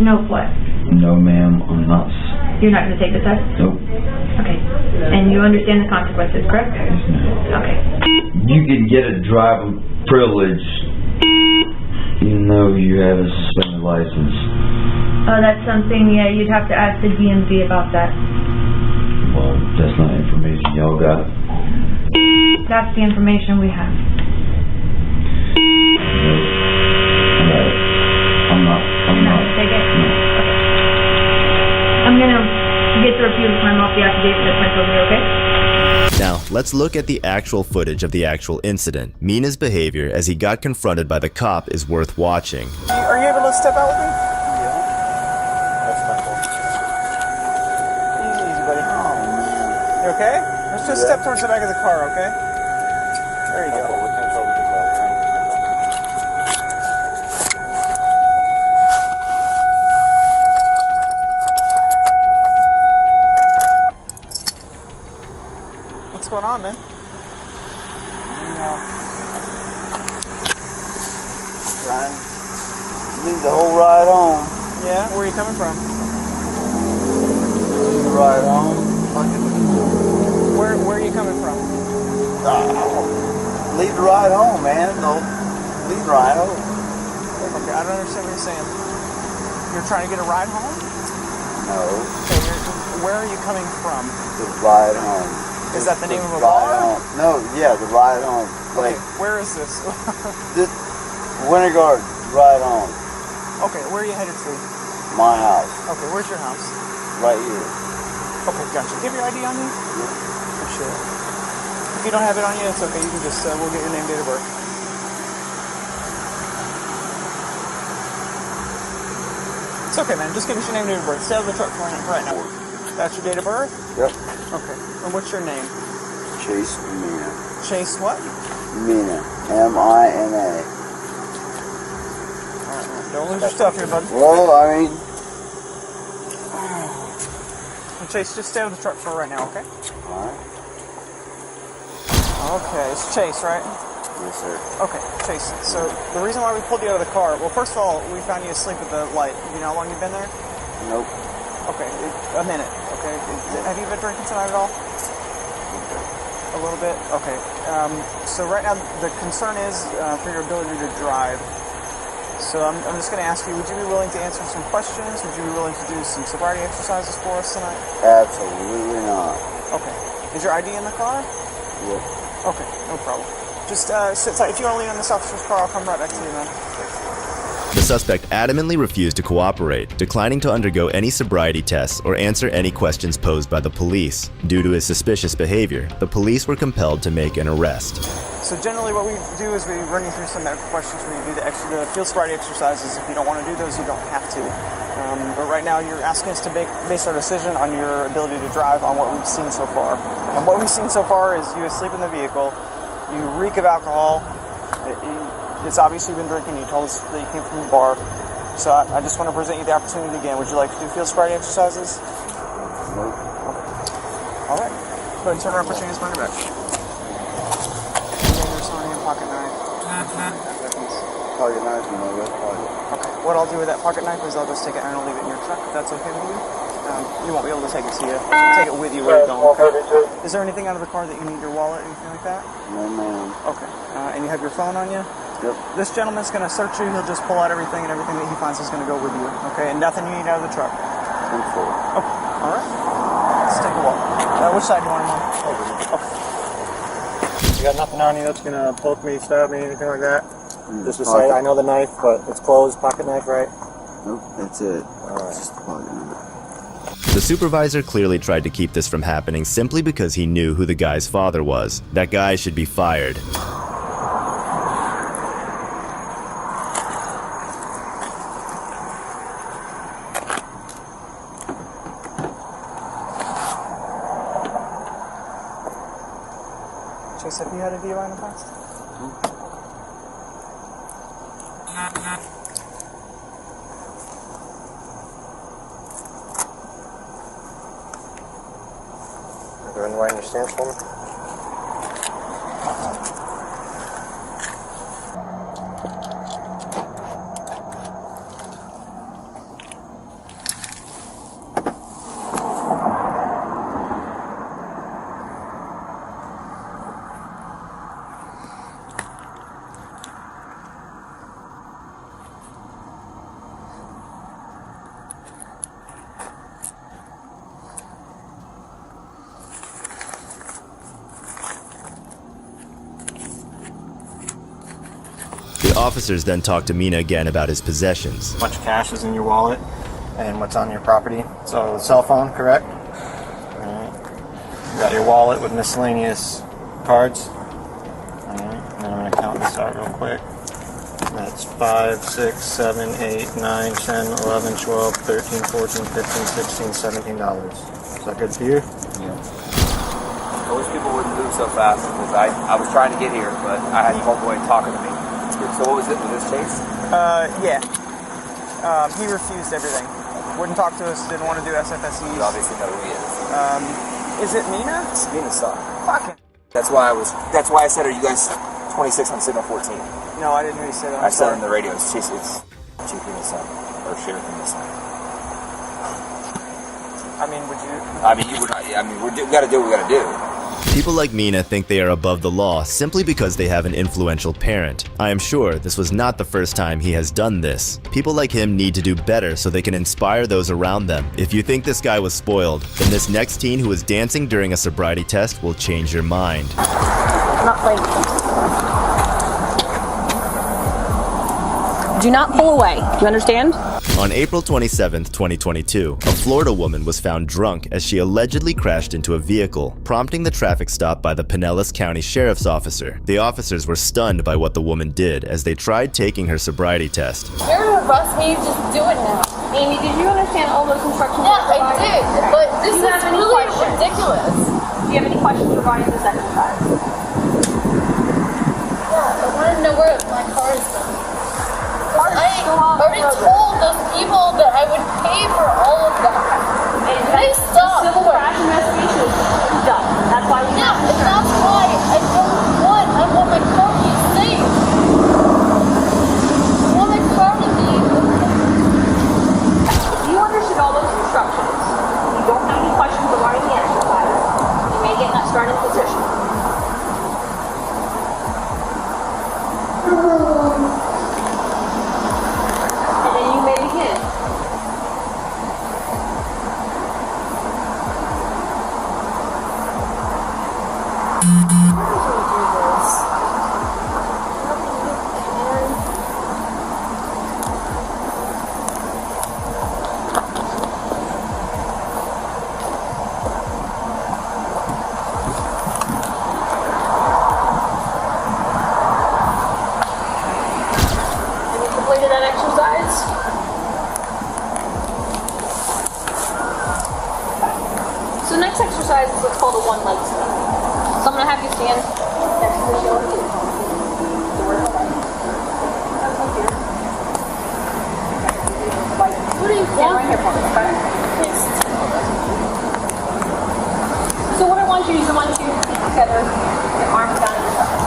No what? No, ma'am, I'm not. You're not going to take the test? Nope. Okay. And you understand the consequences, correct? Yes, ma'am. Okay. You can get a driving privilege even though you have a suspended license. Oh, that's something, yeah, you'd have to ask the DMV about that. Well, that's not information y'all got. That's the information we have. Alright. I'm not. Take it? No. Okay. I'm gonna get the review of time off the affidavit that's sent over, okay? Now, let's look at the actual footage of the actual incident. Mina's behavior as he got confronted by the cop is worth watching. Are you able to step out with me? Easy, buddy. You okay? Let's just step towards the back of the car, okay? There you go. What's going on, man? Trying to leave the whole ride home. Yeah? Where are you coming from? Leave the ride home. Where are you coming from? Leave the ride home, man. No, leave the ride home. Okay, I don't understand what you're saying. You're trying to get a ride home? No. Okay, where are you coming from? The ride home. Is that the name of a ride bar? home. No, yeah, the ride home. Like, Okay, where is this? this Winter Garden, ride home. Okay, where are you headed to? My house. Okay, where's your house? Right here. Okay, gotcha. Do you have your ID on you? Yeah. Appreciate it. If you don't have it on you, it's okay. You can just, we'll get your name, date of birth. It's okay, man. Just give us your name, date of birth. Stay out of the truck right now. That's your date of birth? Yep. Okay. And what's your name? Chase Mina. Chase what? Mina. M-I-N-A. Alright, man. Don't lose your stuff here, bud. Well, I mean... Well, Chase, just stay with the truck for right now, okay? Alright. Okay, it's Chase, right? Yes, sir. Okay, Chase. So, the reason why we pulled you out of the car, well, first of all, we found you asleep at the light. You know how long you've been there? Nope. Okay, a minute, okay? Have you been drinking tonight at all? A little bit? Okay. So right now, the concern is for your ability to drive. So I'm just going to ask you, would you be willing to answer some questions? Would you be willing to do some sobriety exercises for us tonight? Absolutely not. Okay. Is your ID in the car? Yep. Okay, no problem. Just sit tight. If you want to lean on this officer's car, I'll come right back to you, man. The suspect adamantly refused to cooperate, declining to undergo any sobriety tests or answer any questions posed by the police. Due to his suspicious behavior, the police were compelled to make an arrest. So generally what we do is we run you through some medical questions when you do the field sobriety exercises. If you don't want to do those, you don't have to. But right now you're asking us to base our decision on your ability to drive on what we've seen so far. And what we've seen so far is you asleep in the vehicle, you reek of alcohol, it's obviously been drinking, you told us that you came from the bar. So I just want to present you the opportunity again. Would you like to do field sobriety exercises? Nope. Okay. Alright. Go ahead and turn around and put your hands behind your back. Pocket knife. Pocket knife in my left pocket. Okay. What I'll do with that pocket knife is I'll just take it and I'll leave it in your truck if that's okay with you. You won't be able to take it to you. Take it with you where you're going. Is there anything out of the car that you need, your wallet, anything like that? No, ma'am. Okay. And you have your phone on you? Yep. This gentleman's going to search you. He'll just pull out everything, and everything that he finds is going to go with you. Okay? And nothing you need out of the truck. Okay. All right. Let's take a walk. Which side do you want him on? Over here. Okay. You got nothing on you that's going to poke me, stab me, anything like that? Just to say, I know the knife, but it's closed. Pocket knife, right? Nope, that's it. All right. Just the pocket knife. The supervisor clearly tried to keep this from happening simply because he knew who the guy's father was. That guy should be fired. Chase, have you had a DUI in the past? Go ahead and write your stance for me. The officers then talked to Mina again about his possessions. A bunch of cash is in your wallet and what's on your property. So the cell phone, correct? Alright. You got your wallet with miscellaneous cards. Alright, and then I'm going to count this out real quick. That's 5, 6, 7, 8, 9, 10, 11, 12, 13, 14, 15, 16, $17. Is that good for you? Yeah. I wish people wouldn't move so fast because I was trying to get here, but I had homeboy talking to me. So what was it? Was this Chase? Yeah. He refused everything. Wouldn't talk to us, didn't want to do SFSEs. You obviously know who he is. Is it Mina? It's Mina's son. Fucking. That's why I said, are you guys 26 on signal 14? No, I didn't hear you say that. I said on the radio, it's Chase, it's Chief Mina's son. Or Sheriff Mina's son. I mean, would you? I mean, we gotta do what we gotta do. People like Mina think they are above the law simply because they have an influential parent. I am sure this was not the first time he has done this. People like him need to do better so they can inspire those around them. If you think this guy was spoiled, then this next teen who was dancing during a sobriety test will change your mind. I'm not playing with them. Do not pull away. Do you understand? On April 27, 2022, a Florida woman was found drunk as she allegedly crashed into a vehicle, prompting the traffic stop by the Pinellas County Sheriff's officer. The officers were stunned by what the woman did as they tried taking her sobriety test. You're gonna arrest me, just do it now. Amy, did you understand all those instructions? Yeah, I did, but this is really ridiculous. Do you have any questions regarding this exercise? Yeah, I want to know where my car is going. I already told those people that I would pay for all of that. They stopped. Civil crash investigation is done. That's why we have and that's why I want my car to be safe. I want my car to be. You understood all those instructions. You don't have any questions regarding the exercise. You may get in that starting position. Exercise is what's called a one leg stand. So I'm going to have you stand next to the shoulder. What do you want? Right here for me, okay? Yes. So what I want you to do is I want you to keep together your arms down your side.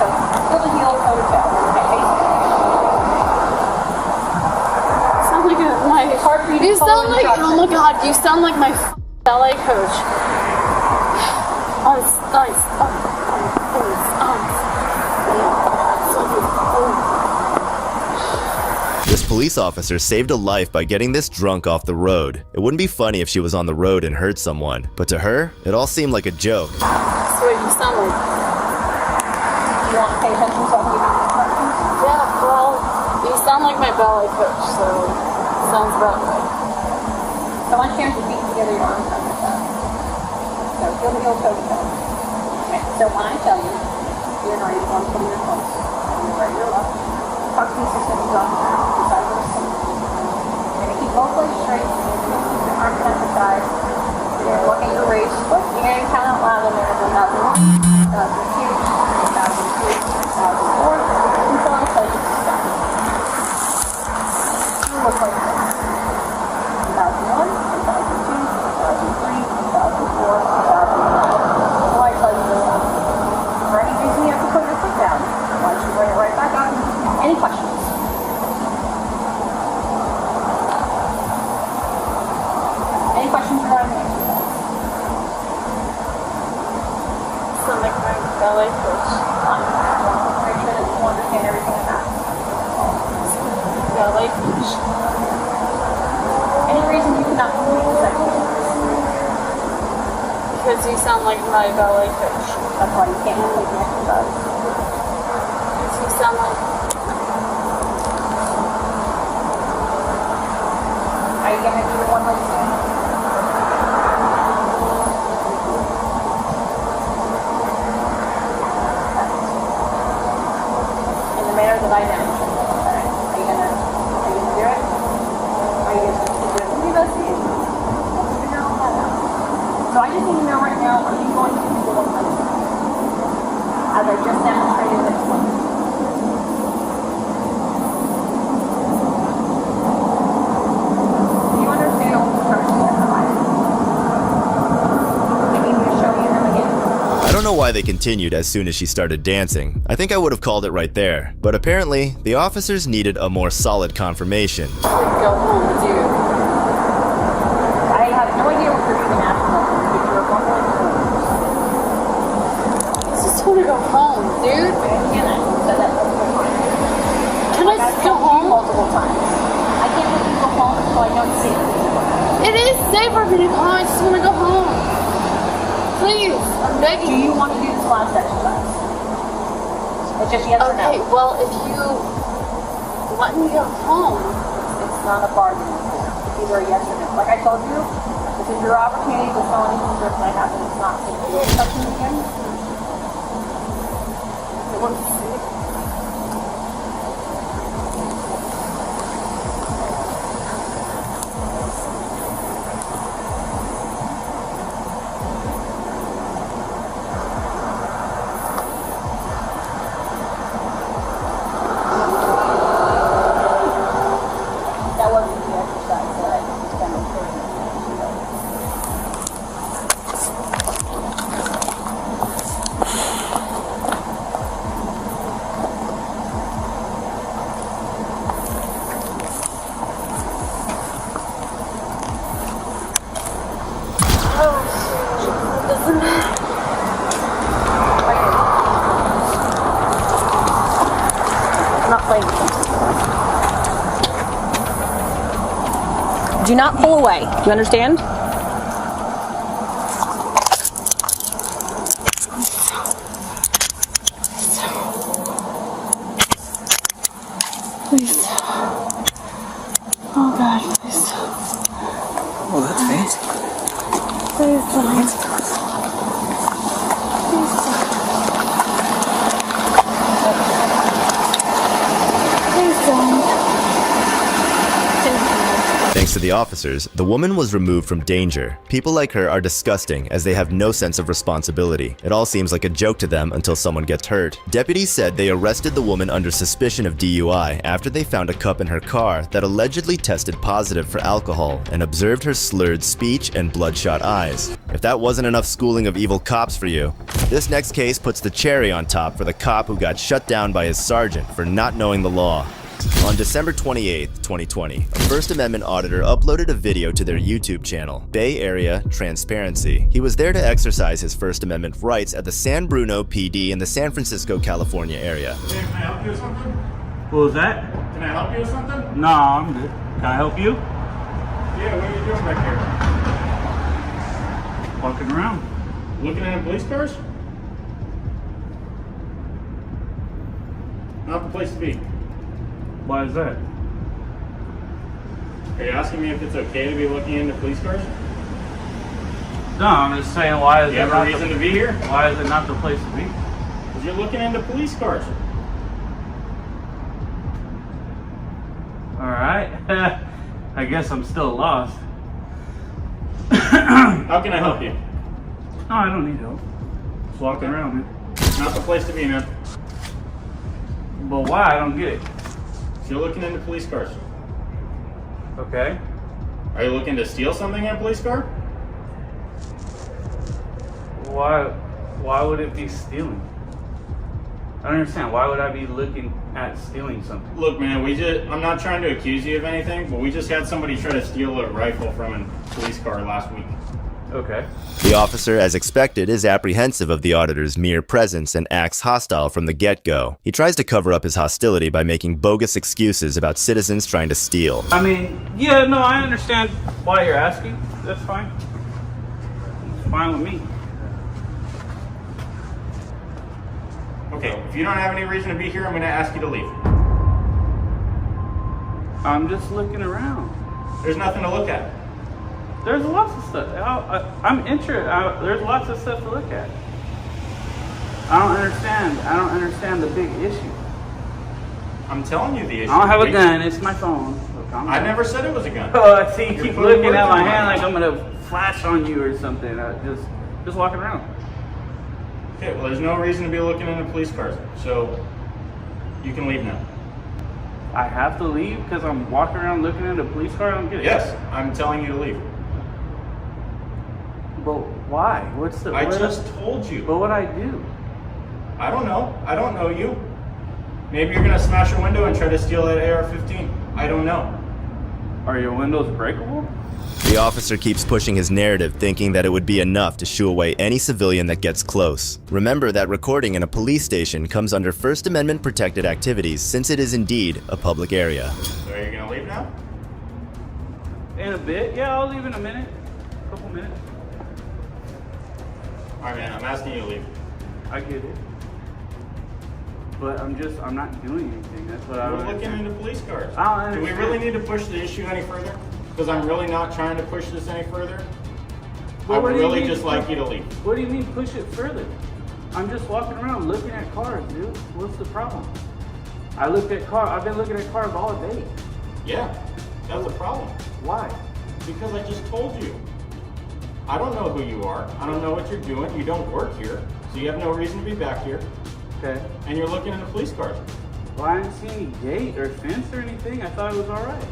So pull the heel toe to toe. Okay, basically. Sound like my heart beat. You sound like, oh my god, you sound like my ballet coach. This police officer saved a life by getting this drunk off the road. It wouldn't be funny if she was on the road and hurt someone, but to her, it all seemed like a joke. That's what you sound like. You want to pay attention to me? Yeah, well, you sound like my ballet coach, so it sounds about right. So I want you to beat together your arms on your side. So heel to heel, toe to toe. Okay, so when I tell you, you're going to put your close. You're right, you're left. Tuck these systems off the side of the seat. You're going to keep both legs straight. You're going to keep your arms at the side. You're going to look at your waist. You're going to count out loud in there. 1,001, 1,002, 1,003, 1,004, until I tell you to stop. You look like this. 1,001, 1,002, 1,003, 1,004, 1,005. Until I tell you to stop. For any reason you have to put your foot down. Why don't you bring it right back up? Any questions? Any questions regarding the exercise? So like my ballet coach, make sure that you understand everything about it. Ballet coach. Any reason you cannot complete this exercise? Because you sound like my ballet coach. That's why you can't complete the exercise. Because you sound like... Are you going to do the one leg stand? In the manner that I demonstrated. Alright. Are you gonna do it? Are you gonna do it? Leave us in. Let's figure all that out. So I just need to know right now, are you going to do the one leg stand? As I just demonstrated this one. I don't know why they continued as soon as she started dancing. I think I would have called it right there. But apparently, the officers needed a more solid confirmation. Go home, dude. I have no idea what you're even asking. If you're a dude. Can I? So that's multiple times. Can I just go home? Multiple times. I can't let you go home until I don't see it. It is safer for you to go home. I just want to go home. Please, I'm begging. Do you want to do this last exercise? It's just yes or no. Okay, well, if you let me go home, it's not a bargain. It's either a yes or no. Like I told you, this is your opportunity to tell anything that might happen. It's not something again. I want to see it. Do not pull away. Do you understand? Please. Oh God, please. Oh, that's fancy. Please don't. Please don't. Please don't. Thanks to the officers, the woman was removed from danger. People like her are disgusting as they have no sense of responsibility. It all seems like a joke to them until someone gets hurt. Deputies said they arrested the woman under suspicion of DUI after they found a cup in her car that allegedly tested positive for alcohol and observed her slurred speech and bloodshot eyes. If that wasn't enough schooling of evil cops for you, this next case puts the cherry on top for the cop who got shut down by his sergeant for not knowing the law. On December 28, 2020, a First Amendment auditor uploaded a video to their YouTube channel, Bay Area Transparency. He was there to exercise his First Amendment rights at the San Bruno PD in the San Francisco, California area. Can I help you with something? What was that? Can I help you with something? No, I'm good. Can I help you? Yeah, what are you doing back here? Walking around. Looking at police cars? Not the place to be. Why is that? Are you asking me if it's okay to be looking into police cars? No, I'm just saying why is you it have a reason to be here? Why is it not the place to be? Because you're looking into police cars. Alright. I guess I'm still lost. How can I help you? No, I don't need help. Just walking around, man. Not the place to be, man. But why? I don't get it. So you're looking into police cars. Okay. Are you looking to steal something in a police car? Why would it be stealing? I don't understand. Why would I be looking at stealing something? Look, man, I'm not trying to accuse you of anything, but we just had somebody try to steal a rifle from a police car last week. Okay. The officer, as expected, is apprehensive of the auditor's mere presence and acts hostile from the get-go. He tries to cover up his hostility by making bogus excuses about citizens trying to steal. I mean, yeah, no, I understand why you're asking. That's fine. It's fine with me. Okay, if you don't have any reason to be here, I'm going to ask you to leave. I'm just looking around. There's nothing to look at. There's lots of stuff. I'm interested. There's lots of stuff to look at. I don't understand the big issue. I'm telling you the issue. I don't have a gun. It's my phone. I never said it was a gun. Oh, I see. You keep looking at my hand like I'm gonna flash on you or something. Just walking around. Okay. Well, there's no reason to be looking into police cars, so you can leave now. I have to leave because I'm walking around looking at a police car? I don't get it. Yes, I'm telling you to leave. But why? I just told you. But what'd I do? I don't know. I don't know you. Maybe you're gonna smash a window and try to steal that AR-15. I don't know. Are your windows breakable? The officer keeps pushing his narrative, thinking that it would be enough to shoo away any civilian that gets close. Remember that recording in a police station comes under First Amendment protected activities, since it is indeed a public area. So are you gonna leave now? In a bit. Yeah, I'll leave in a minute. A couple minutes. Alright man, I'm asking you to leave. I get it. But I'm not doing anything. That's what I was looking into police cars. I don't Do we understand. really need to push the issue any further? Because I'm really not trying to push this any further. Well, I what would do you really mean just like you to leave. What do you mean push it further? I'm just walking around looking at cars, dude. What's the problem? I've been looking at cars all day. Yeah, that's a problem. Why? Because I just told you. I don't know who you are. I don't know what you're doing. You don't work here, so you have no reason to be back here. Okay. And you're looking into police cars. Well, I didn't see any gate or fence or anything. I thought it was all right.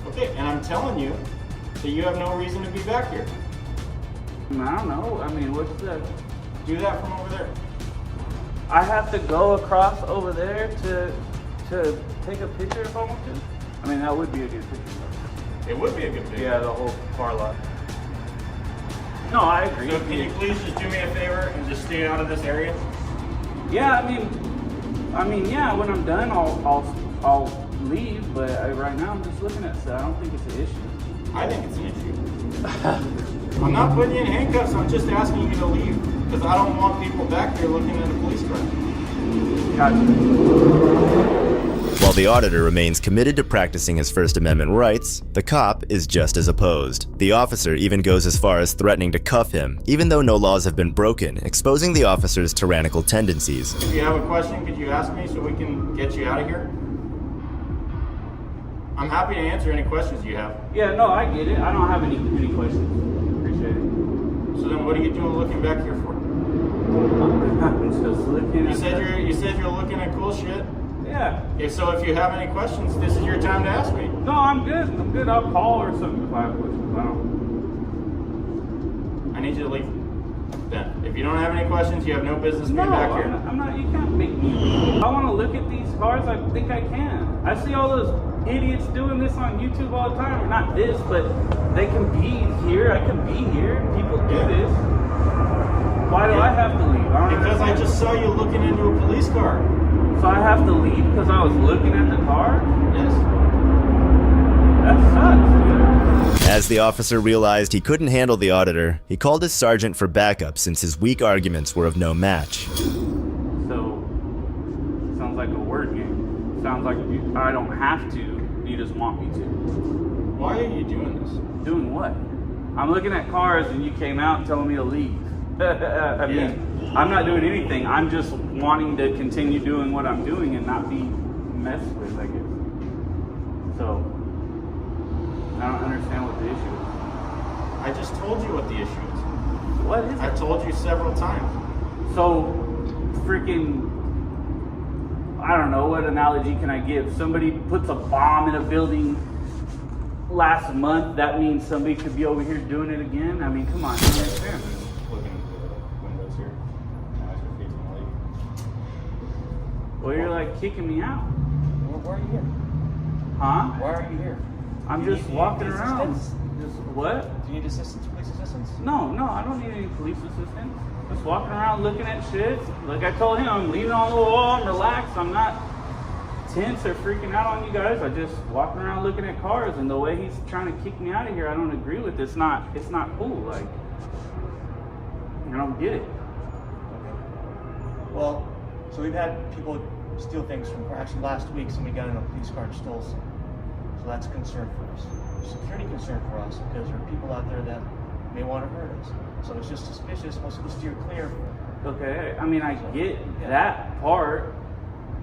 Okay, and I'm telling you that you have no reason to be back here. I don't know. I mean, what's the... Do that from over there. I have to go across over there to take a picture if I want to? I mean, that would be a good picture. It would be a good picture. Yeah, the whole car lot. No, I agree. So can you please just do me a favor and just stay out of this area? Yeah, I mean, yeah. When I'm done, I'll leave. But right now, I'm just looking at it. I don't think it's an issue. I think it's an issue. I'm not putting you in handcuffs. I'm just asking you to leave because I don't want people back here looking at a police car. While the auditor remains committed to practicing his First Amendment rights, the cop is just as opposed. The officer even goes as far as threatening to cuff him, even though no laws have been broken, exposing the officer's tyrannical tendencies. If you have a question, could you ask me so we can get you out of here? I'm happy to answer any questions you have. Yeah, no, I get it. I don't have any questions. Appreciate it. So then what are you doing looking back here for? I'm just looking at... You said you're looking at cool shit? Yeah. So if you have any questions, this is your time to ask me. No, I'm good. I'll call or something if I have questions. I need you to leave. Then. If you don't have any questions, you have no business being back here. I'm not, you can't make me leave. I want to look at these cars, I think I can. I see all those idiots doing this on YouTube all the time. Or not this, but they can be here. I can be here. People do this. Why do I have to leave? Because I just saw you looking into a police car. So I have to leave because I was looking at the car? Yes. That sucks, dude. As the officer realized he couldn't handle the auditor, he called his sergeant for backup since his weak arguments were of no match. So, sounds like a word game. Sounds like I don't have to, you just want me to. Why are you doing this? Doing what? I'm looking at cars and you came out telling me to leave. I mean, I'm not doing anything. I'm just wanting to continue doing what I'm doing and not be messed with, I guess. So, I don't understand what the issue is. I just told you what the issue is. What is it? I told you several times. So, freaking, I don't know, what analogy can I give? Somebody puts a bomb in a building last month, that means somebody could be over here doing it again? I mean, come on, you understand? Well, you're like kicking me out. Why are you here? Huh? Why are you here? I'm just walking around. Just what? Do you need assistance, police assistance? No, I don't need any police assistance. Just walking around looking at shit. Like I told him, I'm leaving on the wall, I'm relaxed, I'm not tense or freaking out on you guys. I just walking around looking at cars, and the way he's trying to kick me out of here, I don't agree with. It's not cool. Like, I don't get it. Well, so we've had people steal things from, actually last week somebody got in a police car and stole some. So that's a concern for us. A security concern for us because there are people out there that may want to hurt us. So it's just suspicious. Most people steer clear. Okay, I mean, I get that part,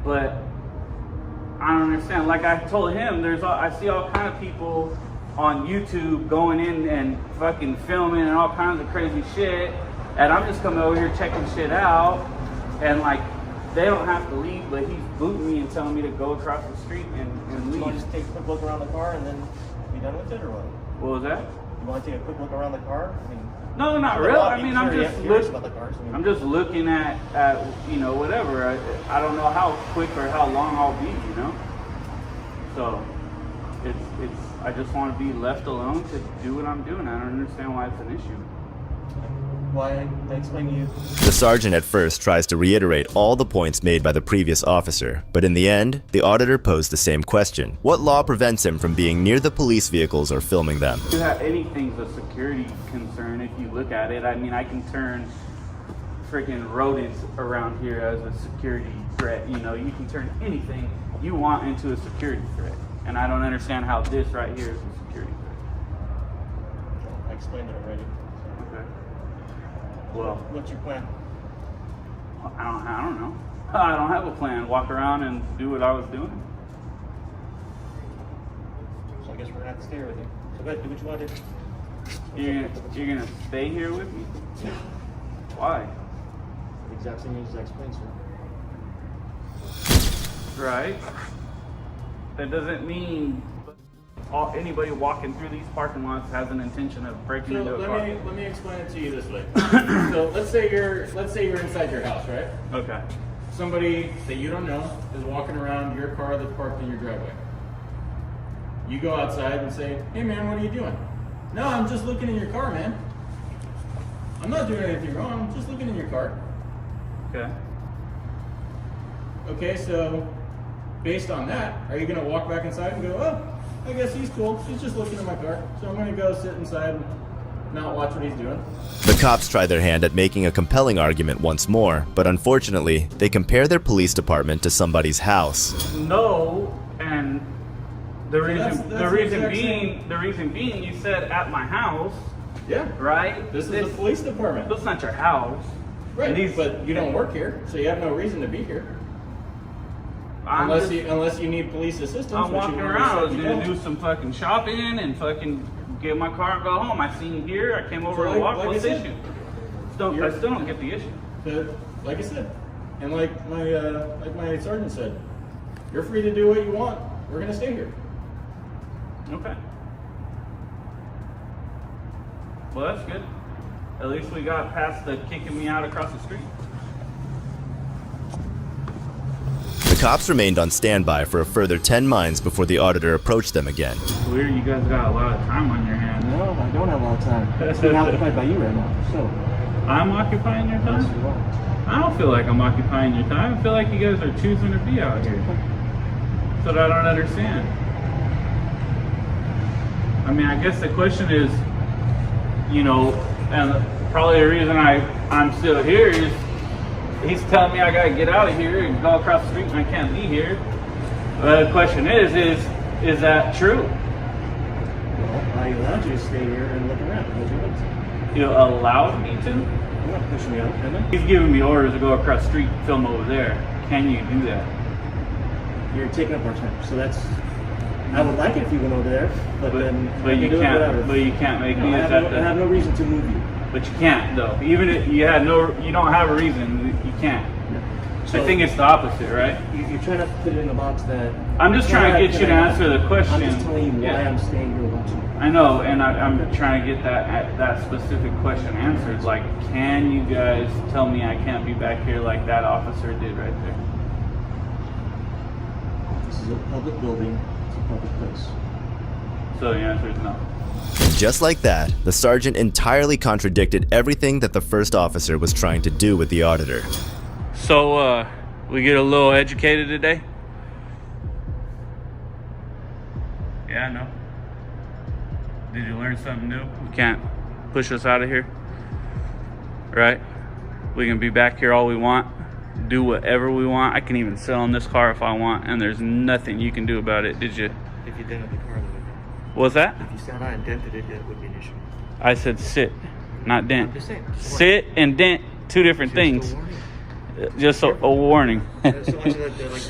but I don't understand. Like I told him, I see all kind of people on YouTube going in and fucking filming and all kinds of crazy shit, and I'm just coming over here checking shit out, and like, they don't have to leave, but he's booting me and telling me to go across the street and leave. You want to just take a quick look around the car and then be done with it, or what? What was that? You want to take a quick look around the car? I mean, no, not really. I mean, I'm just looking at you know, whatever. I don't know how quick or how long I'll be, you know. So I just want to be left alone to do what I'm doing. I don't understand why it's an issue. Why I explain to you. The sergeant at first tries to reiterate all the points made by the previous officer, but in the end, the auditor posed the same question. What law prevents him from being near the police vehicles or filming them? Anything's a security concern if you look at it. I mean, I can turn freaking rodents around here as a security threat. You know, you can turn anything you want into a security threat. And I don't understand how this right here is a security threat. I explained it already. Okay. Well, what's your plan? I don't know. I don't have a plan. Walk around and do what I was doing. So I guess we're gonna have to stay here with you. So go ahead, do what you want to do. You're gonna stay here with me? Why? The exact same as I explained, sir. Right. That doesn't mean anybody walking through these parking lots has an intention of breaking into a car. Let me explain it to you this way. So let's say you're inside your house, right? Okay. Somebody that you don't know is walking around your car that's parked in your driveway. You go outside and say, "Hey man, what are you doing?" "No, I'm just looking in your car, man. I'm not doing anything wrong. I'm just looking in your car." Okay. Okay, so based on that, are you gonna walk back inside and go, "Oh, I guess he's cool. He's just looking in my car, so I'm gonna go sit inside and not watch what he's doing"? The cops try their hand at making a compelling argument once more, but unfortunately, they compare their police department to somebody's house. No, and the reason the reason being you said at my house. Yeah. Right? This is the police department. That's not your house. Right, but you don't work here, so you have no reason to be here. Unless you need police assistance. I'm walking around. I was gonna do some fucking shopping and fucking get my car and go home. I seen you here. I came over to walk. What's the issue? I still don't get the issue. But like I said, and like my sergeant said, you're free to do what you want. We're gonna stay here. Okay. Well, that's good. At least we got past the kicking me out across the street. The cops remained on standby for a further 10 mines before the auditor approached them again. Weird, you guys got a lot of time on your hands. No, I don't have a lot of time. It's being occupied by you right now, so. I'm occupying your time? Yes, you are. I don't feel like I'm occupying your time. I feel like you guys are choosing to be out here. That's what I don't understand. I mean, I guess the question is, you know, and probably the reason I'm still here is he's telling me I gotta get out of here and go across the street and I can't be here. The question is that true? Well, I allowed you to stay here and look around. What do you want? You allowed me to? You're not pushing me out, am I? He's giving me orders to go across the street and film over there. Can you do that? You're taking up our time, so that's. I would like it if you went over there, but then you can't. But you can't make me. I have no reason to move you. But you can't though. Even if you don't have a reason. You can't. So I think it's the opposite, right? You're trying to put it in a box that. I'm just trying to get you to answer the question. I'm just telling you why I'm staying here watching. I know, and I'm trying to get that specific question answered. Like, can you guys tell me I can't be back here like that officer did right there? This is a public building. It's a public place. So the answer is no. And just like that, the sergeant entirely contradicted everything that the first officer was trying to do with the auditor. So, we get a little educated today? Yeah, no. Did you learn something new? You can't push us out of here, right? We can be back here all we want, do whatever we want. I can even sit on this car if I want, and there's nothing you can do about it, did you? If you dented the car, then What's that? if you sat on and dented it, that would be an issue. I said sit, not dent. I'm just saying. Sit and dent, two different things. Just a warning. So much that they're like,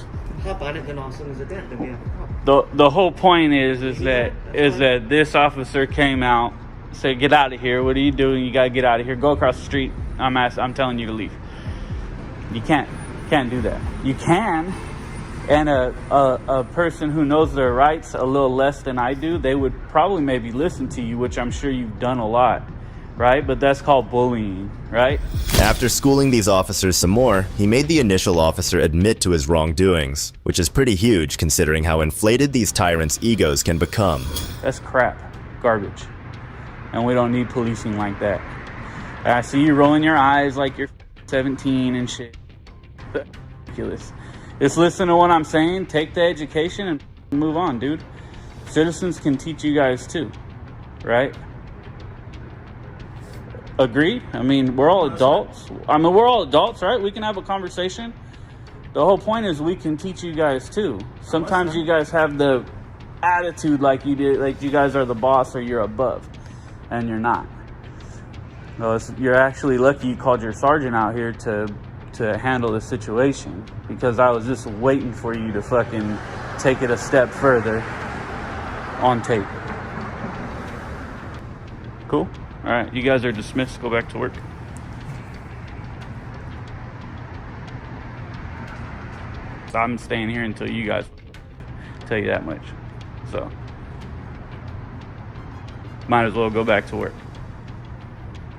hop on it, then all of a sudden there's a dent, then we have a problem. The whole point is that this officer came out, said, "Get out of here. What are you doing? You gotta get out of here. Go across the street. I'm telling you to leave." You can't do that. You can, and a person who knows their rights a little less than I do, they would probably maybe listen to you, which I'm sure you've done a lot. right? But that's called bullying, right? After schooling these officers some more, he made the initial officer admit to his wrongdoings, which is pretty huge considering how inflated these tyrants' egos can become. That's crap, garbage. And we don't need policing like that. I see you rolling your eyes like you're 17 and shit. Ridiculous. Just listen to what I'm saying, take the education and move on, dude. Citizens can teach you guys too, right? Agreed? I mean, we're all adults. We're all adults, right? We can have a conversation. The whole point is we can teach you guys too. Sometimes you guys have the attitude like you did, like you guys are the boss or you're above, and you're not. Well, you're actually lucky you called your sergeant out here to handle the situation, because I was just waiting for you to fucking take it a step further on tape. Cool? All right, you guys are dismissed. Go back to work. So I'm staying here until you guys tell you that much. So might as well go back to work.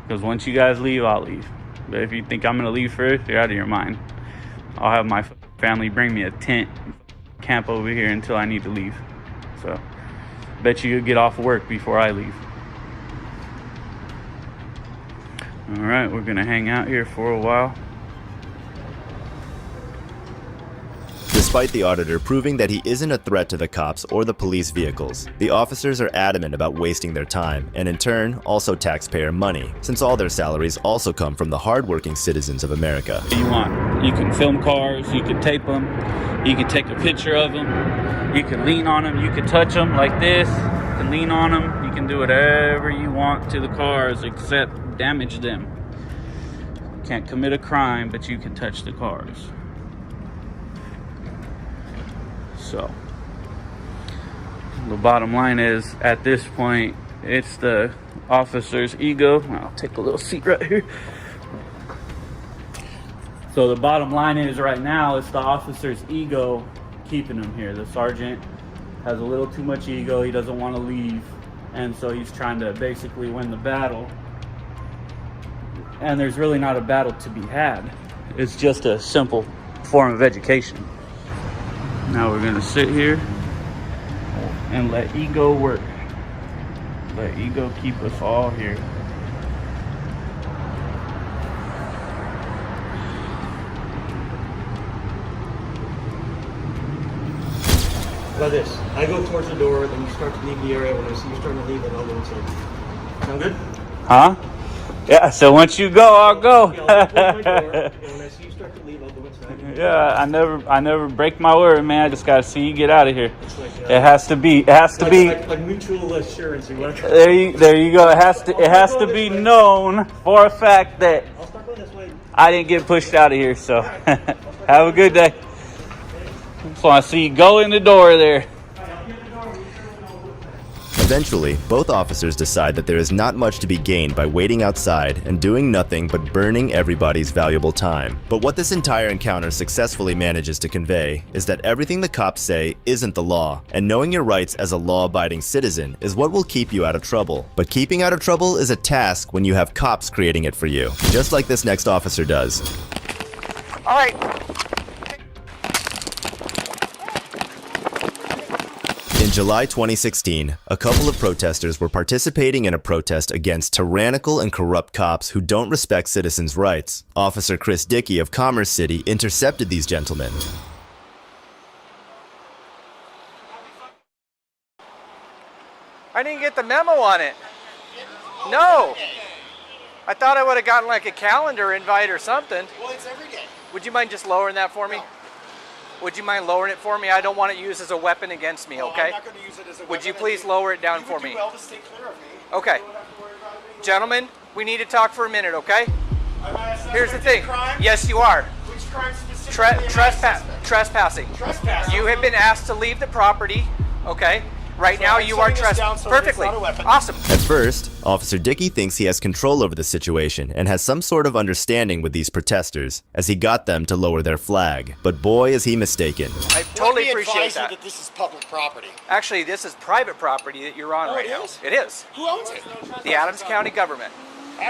Because once you guys leave, I'll leave. But if you think I'm going to leave first, you're out of your mind. I'll have my family bring me a tent, camp over here until I need to leave. So bet you could get off work before I leave. All right, we're going to hang out here for a while. Despite the auditor proving that he isn't a threat to the cops or the police vehicles, the officers are adamant about wasting their time and in turn also taxpayer money, since all their salaries also come from the hardworking citizens of America. You want? You can film cars, you can tape them, you can take a picture of them, you can lean on them, you can touch them like this, you can lean on them, you can do whatever you want to the cars except damage them. You can't commit a crime, but you can touch the cars. So the bottom line is, at this point, it's the officer's ego. I'll take a little seat right here. So the bottom line is, right now, it's the officer's ego keeping him here. The sergeant has a little too much ego. He doesn't want to leave. And so he's trying to basically win the battle. And there's really not a battle to be had. It's just a simple form of education. Now we're gonna sit here and let ego work. Let ego keep us all here. Like this. I go towards the door, then you start to leave the area. When I see you starting to leave, then I'll go inside. Sound good? Huh? Yeah, so once you go, I'll go. Yeah, I'll close my door, and when I see you start to leave, I'll go inside. Yeah, I never break my word, man. I just gotta see you get out of here. It has to be like mutual assurance. There you go. It has to be known for a fact that I didn't get pushed out of here. So have a good day. So I see you go in the door there. Eventually, both officers decide that there is not much to be gained by waiting outside and doing nothing but burning everybody's valuable time. But what this entire encounter successfully manages to convey is that everything the cops say isn't the law, and knowing your rights as a law-abiding citizen is what will keep you out of trouble. But keeping out of trouble is a task when you have cops creating it for you, just like this next officer does. All right. In July 2016, a couple of protesters were participating in a protest against tyrannical and corrupt cops who don't respect citizens' rights. Officer Chris Dickey of Commerce City intercepted these gentlemen. I didn't get the memo on it. No. I thought I would have gotten like a calendar invite or something. Well, it's every day. Would you mind just lowering that for me? No. Would you mind lowering it for me? I don't want it used as a weapon against me, okay? I'm not going to use it as a weapon. Would you please lower it down for me? You would do well to stay clear of me. Okay. Gentlemen, we need to talk for a minute, okay? Here's the thing. Yes, you are. Which crime specifically? Trespassing. Trespassing. You have been asked to leave the property, okay? Right now you are trespassing. Perfectly. Awesome. At first, Officer Dickey thinks he has control over the situation and has some sort of understanding with these protesters, as he got them to lower their flag. But boy, is he mistaken. I totally appreciate that this is public property. Actually, this is private property that you're on right now. Is? It is. Who owns it? The Adams County government. The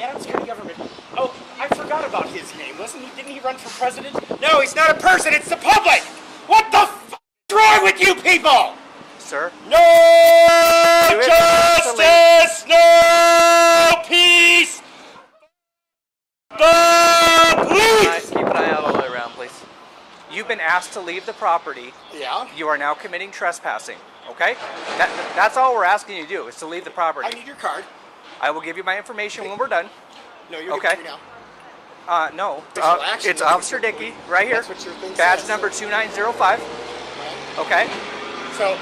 Adams County government. Oh, I forgot about his name. Didn't he run for president? No, he's not a person. It's the public. What the f is wrong with you people? Sir? No justice, no peace. The police. Keep an eye out all the way around, please. You've been asked to leave the property. Yeah. You are now committing trespassing. Okay? That's all we're asking you to do is to leave the property. I need your card. I will give you my information when we're done. No, you're okay. Now. No. Action, it's Officer Dickey right here. That's what your thing Badge says. number 2905. Okay. So,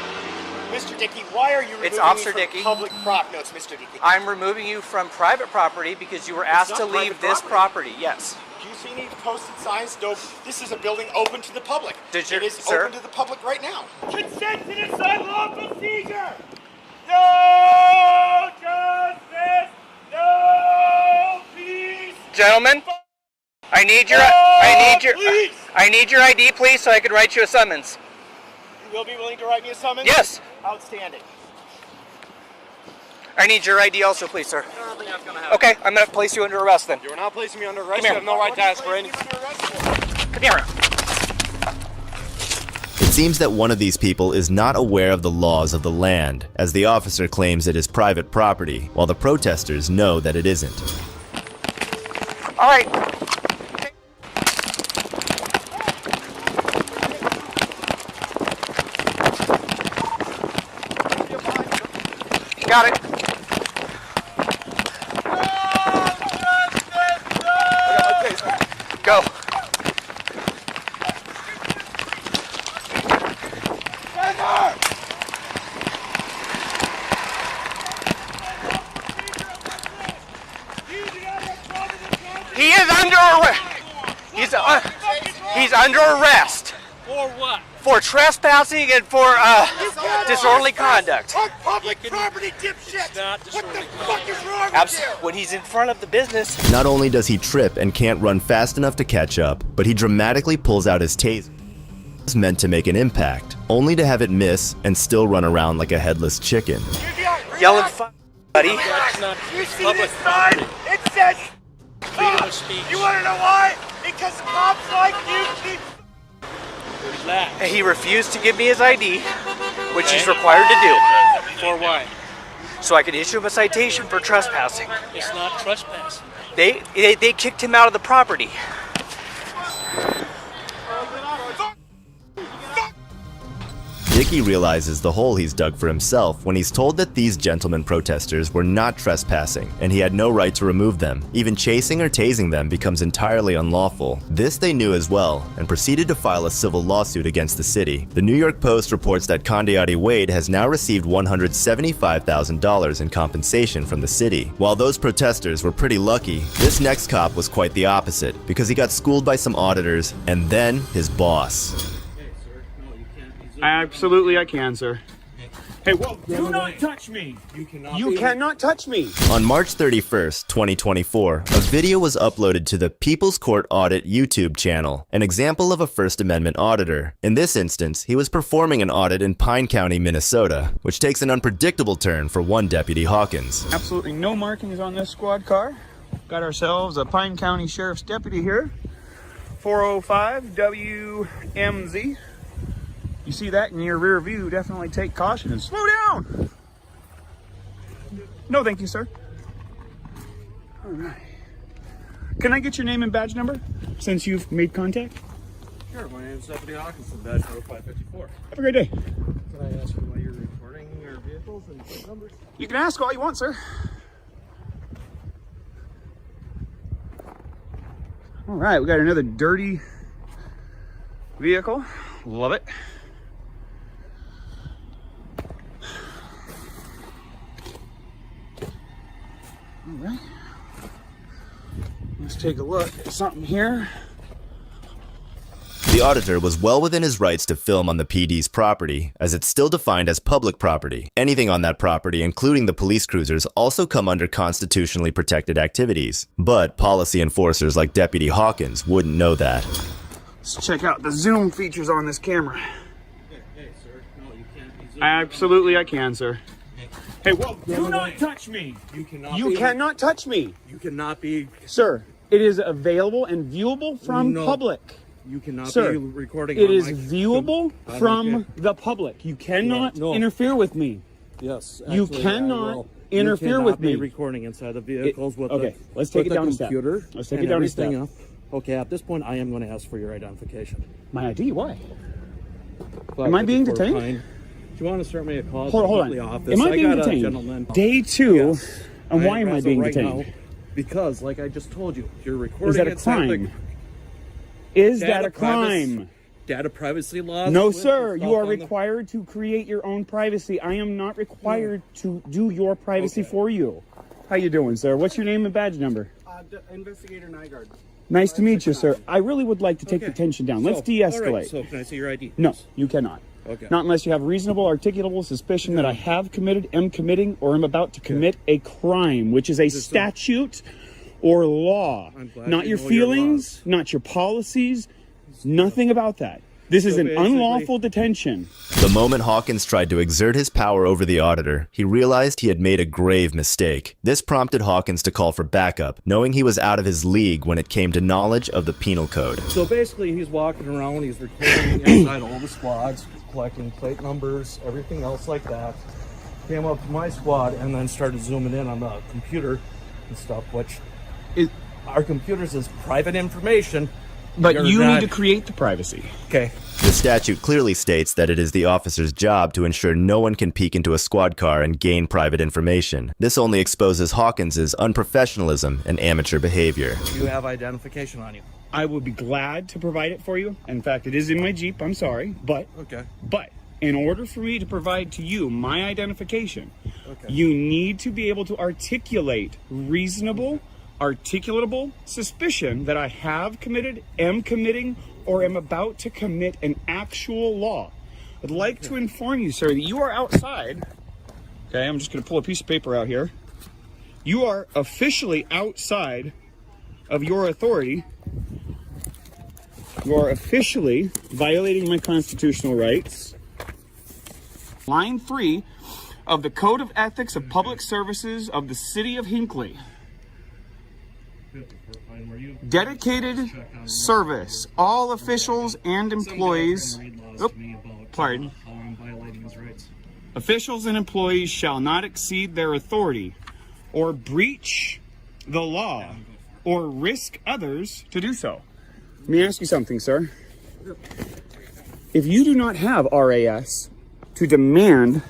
Mr. Dickey, why are you removing It's Officer me from Dickey. public prop? No, it's Mr. Dickey. I'm removing you from private property because you were asked to not leave private this property. Yes. Do you see any posted signs? No, this is a building open to the public. Did you, it is sir? open to the public right now. Consent to this unlawful seizure! No justice! No peace! Gentlemen, I need your ID, please, so I can write you a summons. You will be willing to write me a summons? Yes. Outstanding. I need your ID also, please, sir. Okay, I'm going to place you under arrest then. You are not placing me under arrest. Come here. You have no right to ask for any. Come here. It seems that one of these people is not aware of the laws of the land, as the officer claims it is private property, while the protesters know that it isn't. All right. Got it. Go. He is under arrest. He's under arrest. For what? For trespassing and for disorderly conduct. On public property, dipshit! What the fuck is wrong with you? When he's in front of the business. Not only does he trip and can't run fast enough to catch up, but he dramatically pulls out his taser. It's meant to make an impact, only to have it miss and still run around like a headless chicken. Yelling, buddy. You see this sign? It says freedom of speech. You want to know why? Because cops like you keep. He refused to give me his ID, which he's required to do. For what? So I could issue him a citation for trespassing. It's not trespassing. They kicked him out of the property. Dickey realizes the hole he's dug for himself when he's told that these gentlemen protesters were not trespassing, and he had no right to remove them. Even chasing or tasing them becomes entirely unlawful. This they knew as well, and proceeded to file a civil lawsuit against the city. The New York Post reports that Condiati Wade has now received $175,000 in compensation from the city. While those protesters were pretty lucky, this next cop was quite the opposite, because he got schooled by some auditors, and then his boss. Absolutely, I can, sir. Hey, whoa, do not touch me! You cannot touch me! On March 31st, 2024, a video was uploaded to the People's Court Audit YouTube channel, an example of a First Amendment auditor. In this instance, he was performing an audit in Pine County, Minnesota, which takes an unpredictable turn for one Deputy Hawkins. Absolutely no markings on this squad car. Got ourselves a Pine County Sheriff's Deputy here. 405 WMZ. You see that in your rear view, definitely take caution and slow down. No, thank you, sir. All right. Can I get your name and badge number since you've made contact? Sure, my name is Deputy Hawkinson, badge number 554. Have a great day. Can I ask you why you're reporting your vehicles and plate numbers? You can ask all you want, sir. All right, we got another dirty vehicle. Love it. All right. Let's take a look at something here. The auditor was well within his rights to film on the PD's property, as it's still defined as public property. Anything on that property, including the police cruisers, also come under constitutionally protected activities. But policy enforcers like Deputy Hawkins wouldn't know that. Let's check out the zoom features on this camera. Hey, sir, no, you can't be zooming. Absolutely, I can, sir. Hey, whoa, do not touch me. You cannot. You cannot touch me. You cannot be. Sir, it is available and viewable from public. You cannot Sir, be recording. it on is my- viewable from the public. You cannot interfere with me. Yes. You actually, I cannot will. interfere You cannot with be me. recording inside the vehicles with okay, the, let's take with it down the a step. computer. Let's take and it down a everything step. else. Okay, at this point, I am going to ask for your identification. My ID? Why? But Am I being before detained? time, do you want to start me a call? Hold to the on. office? Am I being got a detained? gentleman. Day 2, Yes. and why am I as of being right detained? now, because, like I just told you, you're recording. Is that a inside the- crime? Is that Data a crime? privacy- Data privacy laws. No, with sir. the You stuff are on the- required to create your own privacy. I am not required to do your privacy for you. How you doing, sir? What's your name and badge number? Investigator Nygaard. Nice to meet you, sir. I really would like to take the tension down. Let's de-escalate. All right, so can I see your ID? No, you cannot. Okay. Not unless you have reasonable, articulable suspicion that I have committed, am committing, or am about to commit a crime, which is a statute or law. Not your feelings, not your policies, nothing about that. This is an unlawful detention. The moment Hawkins tried to exert his power over the auditor, he realized he had made a grave mistake. This prompted Hawkins to call for backup, knowing he was out of his league when it came to knowledge of the penal code. So basically, he's walking around, he's recording inside all the squads, collecting plate numbers, everything else like that. Came up to my squad and then started zooming in on the computer and stuff, which our computers is private information. But you need to create the privacy. Okay. The statute clearly states that it is the officer's job to ensure no one can peek into a squad car and gain private information. This only exposes Hawkins's unprofessionalism and amateur behavior. You have identification on you. I would be glad to provide it for you. In fact, it is in my Jeep. I'm sorry. But in order for me to provide to you my identification, you need to be able to articulate reasonable, articulatable suspicion that I have committed, am committing, or am about to commit an actual law. I'd like to inform you, sir, that you are outside. Okay, I'm just going to pull a piece of paper out here. You are officially outside of your authority. You are officially violating my constitutional rights. Line 3 of the Code of Ethics of Public Services of the City of Hinckley. Dedicated service. All officials and employees. Pardon. Officials and employees shall not exceed their authority or breach the law or risk others to do so. Let me ask you something, sir. If you do not have RAS to demand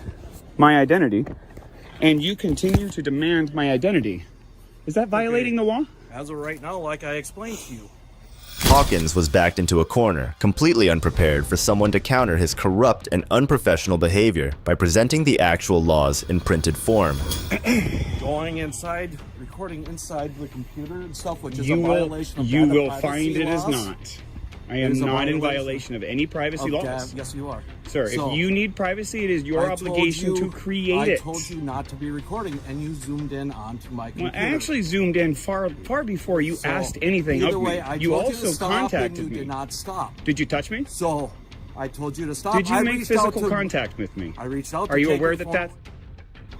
my identity, and you continue to demand my identity, is that violating the law? As of right now, like I explained to you. Hawkins was backed into a corner, completely unprepared for someone to counter his corrupt and unprofessional behavior by presenting the actual laws in printed form. Going inside, recording inside the computer and stuff, which is You a will, violation of you data will privacy find it is laws. not. I am It is a not in violation of any privacy of laws. Yes, you are. Sir, So, if you need privacy, it is your I told obligation you- to create it. I told you not to be recording, and you zoomed in onto my Well, computer. I actually zoomed in far before you So, asked anything either of way, me. I You told also to stop, contacted and you me. did not stop. Did you touch me? So, I told you to stop. Did you I make reached out physical to- contact with me? I reached out. Are to you take aware your that phone. that?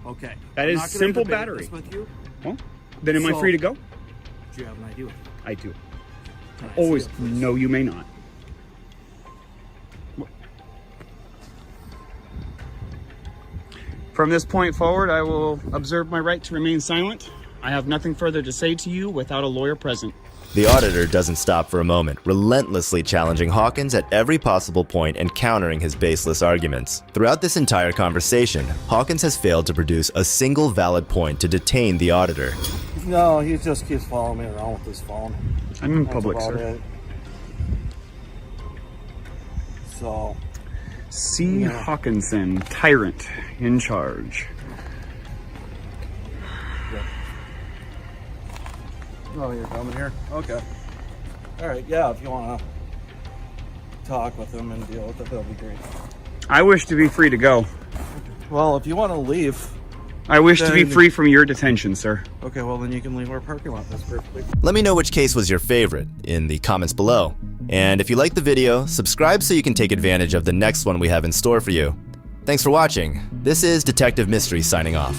Okay. That I'm is not gonna simple debate battery. this with you. Well, then am I So- free to go? Do you have an ID with you? I do. Can I see Always. it, please? No, you may not. From this point forward, I will observe my right to remain silent. I have nothing further to say to you without a lawyer present. The auditor doesn't stop for a moment, relentlessly challenging Hawkins at every possible point and countering his baseless arguments. Throughout this entire conversation, Hawkins has failed to produce a single valid point to detain the auditor. No, he just keeps following me around with his phone. I'm in That's public, about sir. it. So, C. Hawkinson, tyrant, in charge. oh, you're coming here? Okay. All right. Yeah, if you want to talk with him and deal with it, that'll be great. I wish to be free to go. Well, if you want to leave. I wish to be then- free from your detention, sir. Okay, well then you can leave our parking lot. That's perfectly. Let me know which case was your favorite in the comments below. And if you liked the video, subscribe so you can take advantage of the next one we have in store for you. Thanks for watching. This is Detective Mystery signing off.